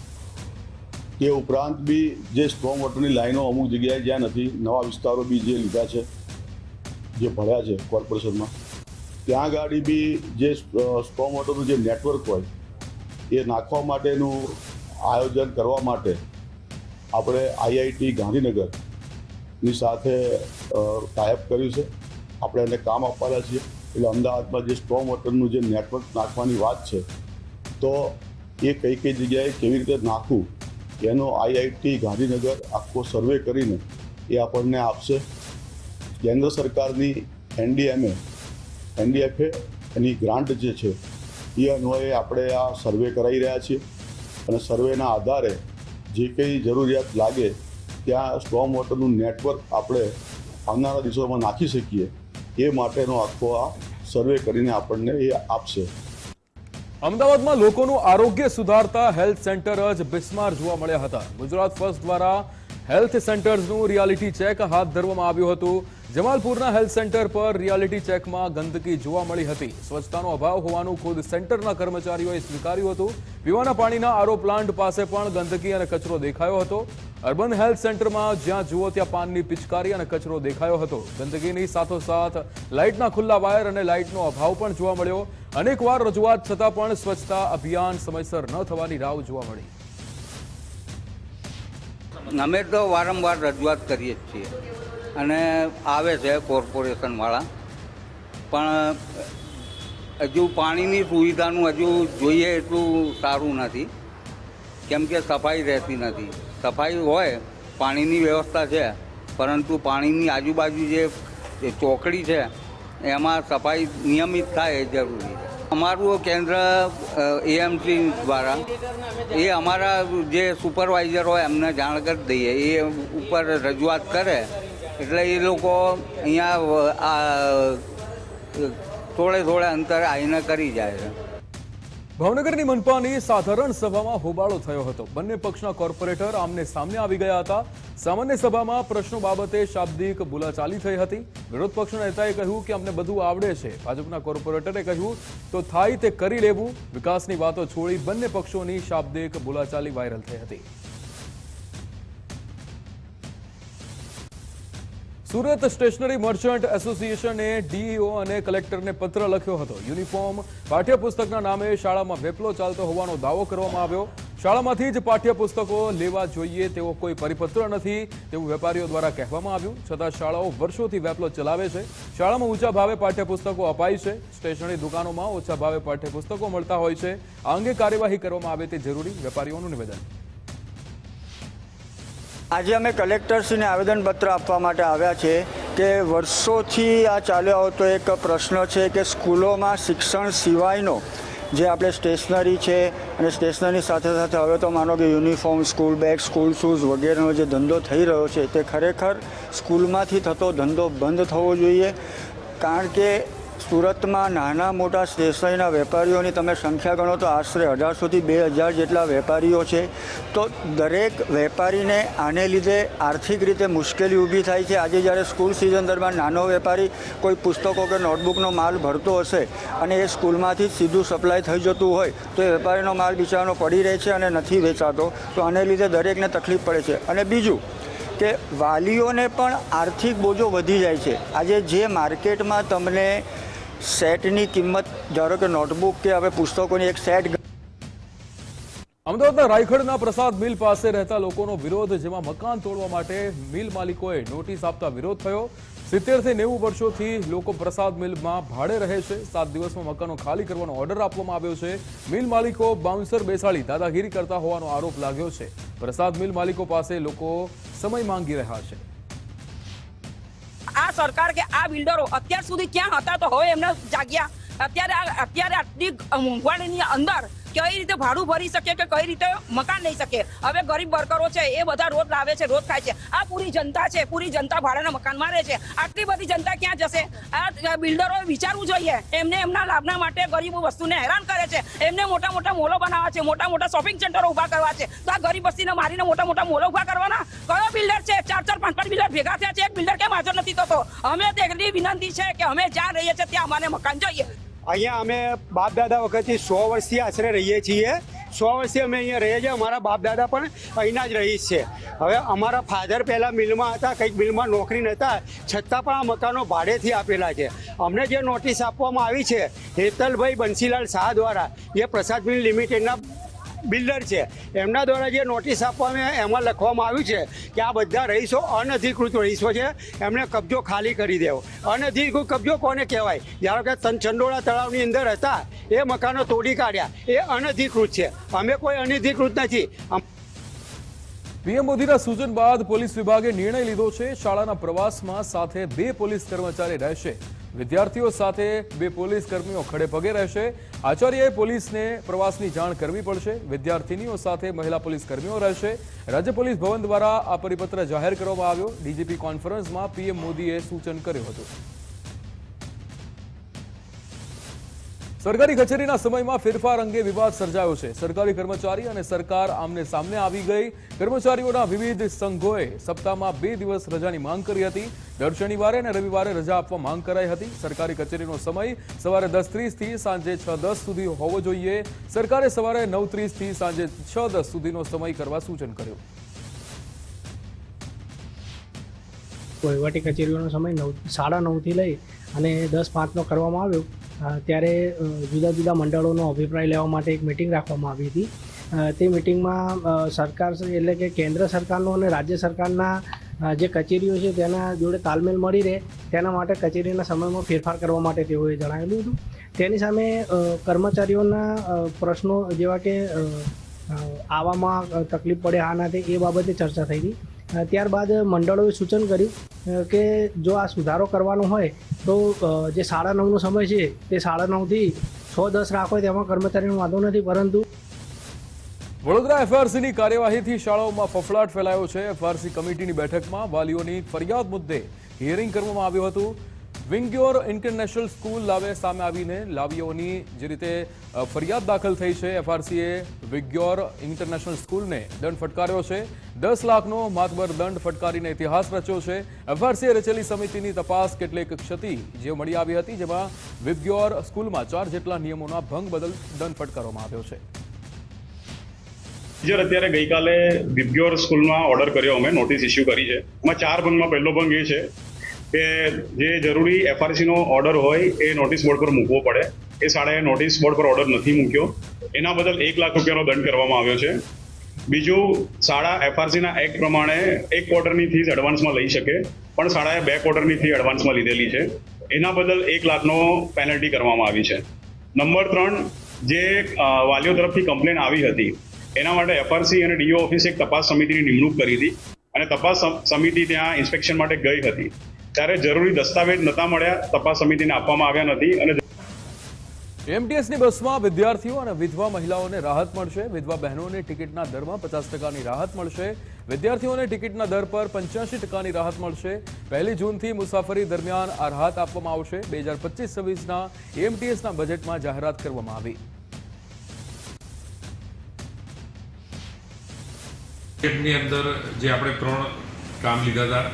તે ઉપરાંત બી જે સ્ટ્રોમ વોટરની લાઈનો અમુક જગ્યાએ જ્યાં નથી, નવા વિસ્તારો બી જે લીધા છે, જે ભર્યા છે કોર્પોરેશનમાં, ત્યાં ગાડી બી જે સ્ટ્રોમ વોટરનું જે નેટવર્ક હોય એ નાખવા માટેનું આયોજન કરવા માટે આપણે આઈઆઈટી ગાંધીનગરની સાથે ટાઈપ કર્યું છે. આપણે એને કામ આપવાના છીએ. એટલે અમદાવાદમાં જે સ્ટ્રોમ વોટરનું જે નેટવર્ક નાખવાની વાત છે, તો એ કઈ કઈ જગ્યાએ કેવી રીતે નાખવું એનો આઈઆઈટી ગાંધીનગર આખો સર્વે કરીને એ આપણને આપશે. કેન્દ્ર સરકારની એનડીએફએ એની ગ્રાન્ટ જે છે એ અન્વયે આપણે આ સર્વે કરાવી રહ્યા છીએ અને સર્વેના આધારે જે કંઈ જરૂરિયાત લાગે ત્યાં સ્ટ્રોમ વોટરનું નેટવર્ક આપણે આવનારા દિવસોમાં નાખી શકીએ એ માટેનો આખો આ સર્વે કરીને આપણને એ આપશે. અમદાવાદમાં લોકોનું આરોગ્ય સુધારતા હેલ્થ સેન્ટર જ બિસ્માર જોવા મળ્યા હતા. ગુજરાત ફર્સ્ટ દ્વારા હેલ્થ સેન્ટર્સનું રિયાલિટી ચેક હાથ ધરવામાં આવ્યું હતું. જમાલપુરના હેલ્થ સેન્ટર પર રિયાલિટી ચેકમાં ગંદકી જોવા મળી હતી. સ્વચ્છતાનો અભાવ હોવાનું ખુદ સેન્ટરના કર્મચારીઓએ સ્વીકાર્યું હતું. પીવાના પાણીના આરઓ પ્લાન્ટ પાસે પણ ગંદકી અને કચરો દેખાયો હતો. અર્બન હેલ્થ સેન્ટરમાં જ્યાં જુઓ ત્યાં પાનની પિચકારી અને કચરો દેખાયો હતો. ગંદકીની સાથોસાથ લાઇટના ખુલ્લા વાયર અને લાઇટનો અભાવ પણ જોવા મળ્યો. અનેકવાર રજૂઆત છતાં પણ સ્વચ્છતા અભિયાન સમયસર ન થવાની રાવ જોવા મળી. અમે તો વારંવાર રજૂઆત કરીએ જ છીએ અને આવે છે કોર્પોરેશનવાળા, પણ હજુ પાણીની સુવિધાનું હજુ જોઈએ એટલું સારું નથી, કેમ કે સફાઈ રહેતી નથી. સફાઈ હોય, પાણીની વ્યવસ્થા છે, પરંતુ પાણીની આજુબાજુ જે ચોકડી છે એમાં સફાઈ નિયમિત થાય એ જરૂરી છે. અમારું કેન્દ્ર એએમસી દ્વારા એ અમારા જે સુપરવાઇઝર હોય એમને જાણ કરી દઈએ, એ ઉપર રજૂઆત કરે એટલે એ લોકો અહીંયા થોડે અંતરે આવીને કરી જાય છે. ભાવનગરની મનપાની સાધારણ સભામાં હોબાળો થયો હતો. બંને પક્ષના કોર્પોરેટર આમને સામને આવી ગયા હતા. સામાન્ય સભામાં પ્રશ્નો બાબતે શાબ્દિક બોલાચાલી થઈ હતી. વિરોધ પક્ષના નેતાએ કહ્યું કે અમને બધું આવડે છે. ભાજપના કોર્પોરેટરે કહ્યું તો થાય તે કરી લેવું. વિકાસની વાતો છોડી બંને પક્ષોની શાબ્દિક બોલાચાલી વાયરલ થઈ હતી. સુરત સ્ટેશનરી મર્ચન્ટ એસોસિએશને ડીઈઓ અને કલેક્ટરને પત્ર લખ્યો હતો. યુનિફોર્મ પાઠ્યપુસ્તકના નામે શાળામાં વેપલો ચાલતો હોવાનો દાવો કરવામાં આવ્યો. શાળામાંથી જ પાઠ્યપુસ્તકો લેવા જોઈએ તેવો કોઈ પરિપત્ર નથી તેવું વેપારીઓ દ્વારા કહેવામાં આવ્યું. છતાં શાળાઓ વર્ષોથી વેપલો ચલાવે છે. શાળામાં ઊંચા ભાવે પાઠ્યપુસ્તકો અપાય છે. સ્ટેશનરી દુકાનોમાં ઓછા ભાવે પાઠ્યપુસ્તકો મળતા હોય છે. આ અંગે કાર્યવાહી કરવામાં આવે તે જરૂરી, વેપારીઓનું નિવેદન. આજે અમે કલેક્ટરશ્રીને આવેદનપત્ર આપવા માટે આવ્યા છે કે વર્ષોથી આ ચાલ્યો આવતો એક પ્રશ્ન છે કે સ્કૂલોમાં શિક્ષણ સિવાયનો જે આપણે સ્ટેશનરી છે અને સ્ટેશનરી સાથે સાથે હવે તો માનો કે uniform, school bag, school shoes વગેરેનો જે ધંધો થઈ રહ્યો છે તે ખરેખર સ્કૂલમાંથી થતો ધંધો બંધ થવો જોઈએ. કારણ કે સુરતમાં નાના મોટા સ્ટેશનરીના વેપારીઓની તમે સંખ્યા ગણો તો આશરે 1800થી 2000 જેટલા વેપારીઓ છે. તો દરેક વેપારીને આને લીધે આર્થિક રીતે મુશ્કેલી ઊભી થાય છે. આજે જ્યારે સ્કૂલ સિઝન દરમિયાન નાનો વેપારી કોઈ પુસ્તકો કે નોટબુકનો માલ ભરતો હશે અને એ સ્કૂલમાંથી જ સીધું સપ્લાય થઈ જતું હોય તો એ વેપારીનો માલ બિચારાનો પડી રહે છે અને નથી વેચાતો. તો આને લીધે દરેકને તકલીફ પડે છે. અને બીજું કે વાલીઓને પણ આર્થિક બોજો વધી જાય છે. આજે જે માર્કેટમાં તમને સેટની કિંમત, ધારો કે નોટબુક કે હવે પુસ્તકોની એક સેટ. અમદાવાદના રાયખડના પ્રસાદ મિલ પાસે રહેતા લોકોનો વિરોધ, જેમાં મકાન તોડવા માટે મિલ માલિકોએ નોટિસ આપતા વિરોધ થયો. 70 થી 90 વર્ષોથી લોકો પ્રસાદ મિલમાં ભાડે રહે છે. 7 દિવસમાં મકાનો ખાલી કરવાનો ઓર્ડર આપવામાં આવ્યો છે. મિલ માલિકો બાઉન્સર બેસાડી દાદાગીરી કરતા હોવાનો આરોપ લાગ્યો છે. પ્રસાદ મિલ માલિકો પાસે લોકો સમય માંગી રહ્યા છે. આ સરકાર કે આ બિલ્ડરો અત્યાર સુધી ક્યાં હતા તો હવે એમને જાગ્યા. અત્યારે આટલી મોંઘવારીની અંદર કઈ રીતે ભાડું ભરી શકે કે કઈ રીતે મકાન લઈ શકે. હવે ગરીબ વર્કરો છે એ બધા રોજ લાવે છે, રોજ ખાય છે. આ પૂરી જનતા છે, પૂરી જનતા ભાડાના મકાનમાં રહે છે. આટલી બધી જનતા ક્યાં જશે? આ બિલ્ડરોએ વિચારવું જોઈએ. એમને એમના લાભના માટે ગરીબ વસ્તુને હેરાન કરે છે. એમને મોટા મોટા મોલો બનાવવા છે, મોટા મોટા શોપિંગ સેન્ટરો ઉભા કરવા છે. તો આ ગરીબ વસ્તીને મારીને મોટા મોટા મોલો ઉભા કરવાના? કયો બિલ્ડર છે? 4-4, 5-5 બિલ્ડર ભેગા થયા છે. એક બિલ્ડર કેમ હાજર નથી થતો? અમે એટલી વિનંતી છે કે અમે જ્યાં રહીએ છીએ ત્યાં અમારે મકાન જોઈએ. અહીંયા અમે બાપ દાદા વખતથી 100 વર્ષથી આશરે રહીએ છીએ. 100 વર્ષથી અમે અહીંયા રહીએ છીએ. અમારા બાપ દાદા પણ અહીંના જ રહીશ છે. હવે અમારા ફાધર પહેલાં મિલમાં હતા, કંઈક મિલમાં નોકરી નહોતા, છતાં પણ આ મકાનો ભાડેથી આપેલા છે. અમને જે નોટિસ આપવામાં આવી છે હેતલભાઈ બંસીલાલ શાહ દ્વારા, એ પ્રસાદ મિલ લિમિટેડના બિલ્ડર છે, એમના દ્વારા જે નોટિસ આપવામાં એમાં લખવામાં આવ્યું છે કે આ બધા રહીશો અનધિકૃત રહીશો છે, એમને કબજો ખાલી કરી દેવો. અનધિકૃત કબજો કોને કહેવાય? ધારો કે ચંડોળા તળાવની અંદર હતા એ મકાનો તોડી કાઢ્યા, એ અનધિકૃત છે. અમે કોઈ અનધિકૃત નથી. પીએમ મોદીના સૂચન બાદ પોલીસ વિભાગે નિર્ણય લીધો છે. શાળાના પ્રવાસમાં સાથે 2 પોલીસ કર્મચારી રહેશે. વિદ્યાર્થીઓ સાથે 2 પોલીસ કર્મીઓ ખડે પગે રહેશે. આચાર્યએ પોલીસને પ્રવાસની જાણ કરવી પડશે. વિદ્યાર્થીનીઓ સાથે મહિલા પોલીસ કર્મીઓ રહેશે. રાજ્ય પોલીસ ભવન દ્વારા આ પરિપત્ર જાહેર કરવામાં આવ્યો. ડીજીપી કોન્ફરન્સમાં પીએમ મોદીએ સૂચન કર્યું હતું. સરકારી કચેરીના સમયમાં ફેરફાર અંગે વિવાદ સર્જાયો છે. સરકારી કર્મચારી અને સરકાર આમને સામને આવી ગઈ. કર્મચારીઓના વિવિધ સંઘોએ સપ્તાહમાં 2 દિવસ રજાની માંગ કરી હતી. દર શનિવારે અને રવિવારે રજા આપવા માંગ કરાઈ હતી. સરકારી કચેરીનો સમય સવારે 10:30 થી સાંજે 6:10 સુધી હોવો જોઈએ. સરકારે સવારે 9:30 થી સાંજે 6:10 સુધીનો સમય કરવા સૂચન કર્યું. વહીવટી કચેરીઓનો સમય 9:30 થી લઈ અને 10:05 કરવામાં આવ્યો. ત્યારે જુદા જુદા મંડળોનો અભિપ્રાય લેવા માટે એક મિટિંગ રાખવામાં આવી હતી. તે મિટિંગમાં સરકાર એટલે કે કેન્દ્ર સરકારનો અને રાજ્ય સરકારના જે કચેરીઓ છે તેના જોડે તાલમેલ મળી રહે તેના માટે કચેરીના સમયમાં ફેરફાર કરવા માટે તેઓએ જણાવેલું હતું. તેની સામે કર્મચારીઓના પ્રશ્નો જેવા કે આવવામાં તકલીફ પડે આ ના તે એ બાબતે ચર્ચા થઈ હતી. ત્યારબાદ મંડળોએ સૂચન કર્યું કે જો આ સુધારો કરવાનો હોય તો જે 9:30નો સમય છે તે 9:30થી 6:10 રાખો તેમાં કર્મચારીનો વાંધો નથી, પરંતુ વડોદરા એફઆરસીની કાર્યવાહીથી શાળાઓમાં ફફડાટ ફેલાયો છે. એફઆરસી કમિટીની બેઠકમાં વાલીઓની ફરિયાદ મુદ્દે હિયરિંગ કરવામાં આવ્યું હતું. વિંગ્યોર ઇન્ટરનેશનલ સ્કૂલ સામે આવીને લાવીઓની જે રીતે ફરિયાદ દાખલ થઈ છે. એફઆરસીએ વિંગ્યોર ઇન્ટરનેશનલ સ્કૂલને દંડ ફટકાર્યો છે. 10 લાખનો માતબર દંડ ફટકારીને ઇતિહાસ રચ્યો છે. એફઆરસીએ રચેલી સમિતિની તપાસ કેટલીક ક્ષતિ જે મળી આવી હતી, જેમાં વિંગ્યોર સ્કૂલમાં 4 જેટલા નિયમોના ભંગ બદલ દંડ ફટકારવામાં આવ્યો છે. ટીચર અત્યારે ગઈકાલે વિબ્યોર સ્કૂલમાં ઓર્ડર કર્યો, અમે નોટિસ ઇસ્યુ કરી છે. એમાં 4 ભંગમાં પહેલો ભંગ એ છે કે જે જરૂરી એફઆરસીનો ઓર્ડર હોય એ નોટિસ બોર્ડ પર મૂકવો પડે. એ શાળાએ નોટિસ બોર્ડ પર ઓર્ડર નથી મૂક્યો, એના બદલ 1 લાખ રૂપિયાનો દંડ કરવામાં આવ્યો છે. બીજું, શાળા એફઆરસીના એક્ટ પ્રમાણે 1 ક્વાર્ટરની ફીસ એડવાન્સમાં લઈ શકે, પણ શાળાએ 2 ક્વાર્ટરની ફી એડવાન્સમાં લીધેલી છે. એના બદલ 1 લાખનો પેનલ્ટી કરવામાં આવી છે. નંબર 3, જે વાલીઓ તરફથી કમ્પ્લેન આવી હતી એના માટે એફઆરસી અને ડીઓ ઓફિસે એક તપાસ સમિતિની નિમણૂક કરી હતી અને તપાસ સમિતિ ત્યાં ઇન્સ્પેક્શન માટે ગઈ હતી. ત્યારે જરૂરી દસ્તાવેજ નહોતા મળ્યા, તપાસ સમિતિને આપવામાં આવ્યા નથી. અને એમટીએસની બસમાં વિદ્યાર્થીઓ અને વિધવા મહિલાઓને રાહત મળશે. વિધવા બહેનોને ટિકિટના દરમાં 50%ની રાહત મળશે. વિદ્યાર્થીઓને ટિકિટના દર પર 85%ની રાહત મળશે. 1 જૂનથી મુસાફરી દરમિયાન આ રાહત આપવામાં આવશે. 2025-26ના એમટીએસના બજેટમાં જાહેરાત કરવામાં આવી. ની અંદર જે આપણે 3 કામ લીધા હતા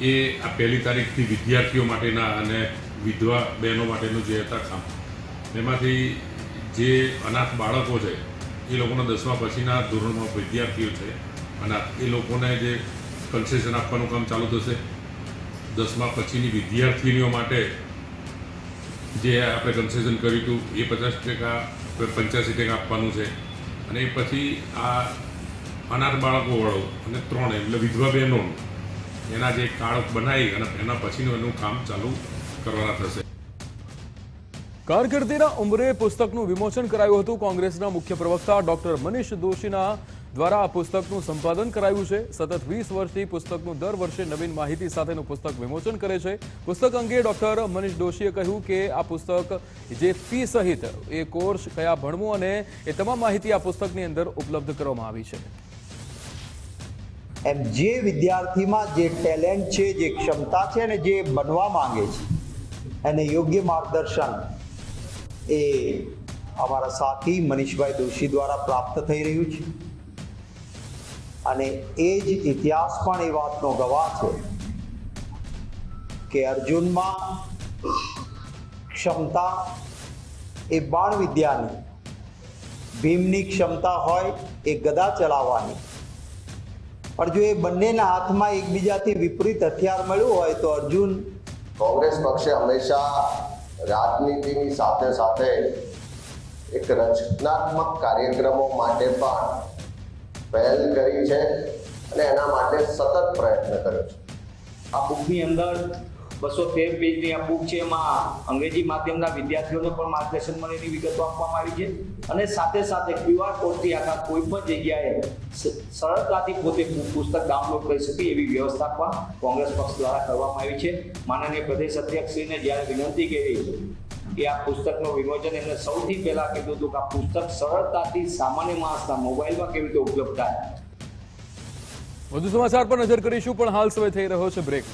એ આ 1 તારીખથી વિદ્યાર્થીઓ માટેના અને વિધવા બહેનો માટેનું જે હતા કામ, એમાંથી જે અનાથ બાળકો છે એ લોકોના 10મા પછીના ધોરણમાં વિદ્યાર્થીઓ છે અનાથ, એ લોકોને જે કન્સેશન આપવાનું કામ ચાલુ થશે. 10મા પછીની વિદ્યાર્થીનીઓ માટે જે આપણે કન્સેશન કર્યું હતું એ 50%, 85% આપવાનું છે. અને એ પછી આ અનાથ બાળકોવાળો અને 3 એટલે વિધવા બહેનો એના જે કાર્ડ બનાવી અને એના પછીનું એનું કામ ચાલુ કરવાના થશે. કારકિર્દીના ઉંમરે પુસ્તકનું વિમોચન કરાયું હતું. કોંગ્રેસના મુખ્ય પ્રવક્તા ડોક્ટર મનીષ દોશીના દ્વારા આ પુસ્તકનું સંપાદન કરાયું છે. સતત 20 વર્ષથી પુસ્તકનું દર વર્ષે નવીન માહિતી સાથેનું પુસ્તક વિમોચન કરે છે. પુસ્તક અંગે ડોક્ટર મનીષ દોશીએ કહ્યું કે આ પુસ્તક જે ફી સહિત એ કોર્સ કયા ભણવું અને એ તમામ માહિતી આ પુસ્તકની અંદર ઉપલબ્ધ કરવામાં આવી છે. એમ જે વિદ્યાર્થીમાં જે ટેલેન્ટ છે, જે ક્ષમતા છે અને જે બનવા માંગે છે એને યોગ્ય માર્ગદર્શન એ અમારા સાથી મનીષભાઈ દોશી દ્વારા પ્રાપ્ત થઈ રહ્યું છે. અને એ જ ઇતિહાસ પણ એ વાતનો ગવાહ છે કે અર્જુનમાં ક્ષમતા એ બાણ વિદ્યાની, ભીમની ક્ષમતા હોય એ ગદા ચલાવવાની, પણ જો એ બંનેના હાથમાં એકબીજાથી વિપરીત હથિયાર મળ્યું હોય તો અર્જુન. કોંગ્રેસ પક્ષે હંમેશા રાજનીતિની સાથે સાથે એક રચનાત્મક કાર્યક્રમો માટે પણ પહેલ કરી છે અને એના માટે સતત પ્રયત્ન કર્યો છે. આ બુકની અંદર 213 પેજની આ બુક છે, એમાં અંગ્રેજી માધ્યમના વિદ્યાર્થીઓને પણ માર્ગદર્શન મળે એની વિગતો આપવામાં આવી છે. અને સાથે સાથે QR કોડથી આખા કોઈ પણ જગ્યાએ સરળતાથી પોતે પુસ્તક ડાઉનલોડ કરી શકે એવી વ્યવસ્થા પણ કોંગ્રેસ પક્ષ દ્વારા કરવામાં આવી છે. માનનીય પ્રદેશ અધ્યક્ષશ્રીને જ્યારે વિનંતી કરી કે આ પુસ્તકનું વિમોચન, એમને સૌથી પહેલા કીધું હતું કે આ પુસ્તક સરળતાથી સામાન્ય માણસના મોબાઈલમાં કેવી રીતે ઉપલબ્ધ થાય. વધુ સમાચાર પર નજર કરીશું, પણ હાલ સમય થઈ રહ્યો છે બ્રેક.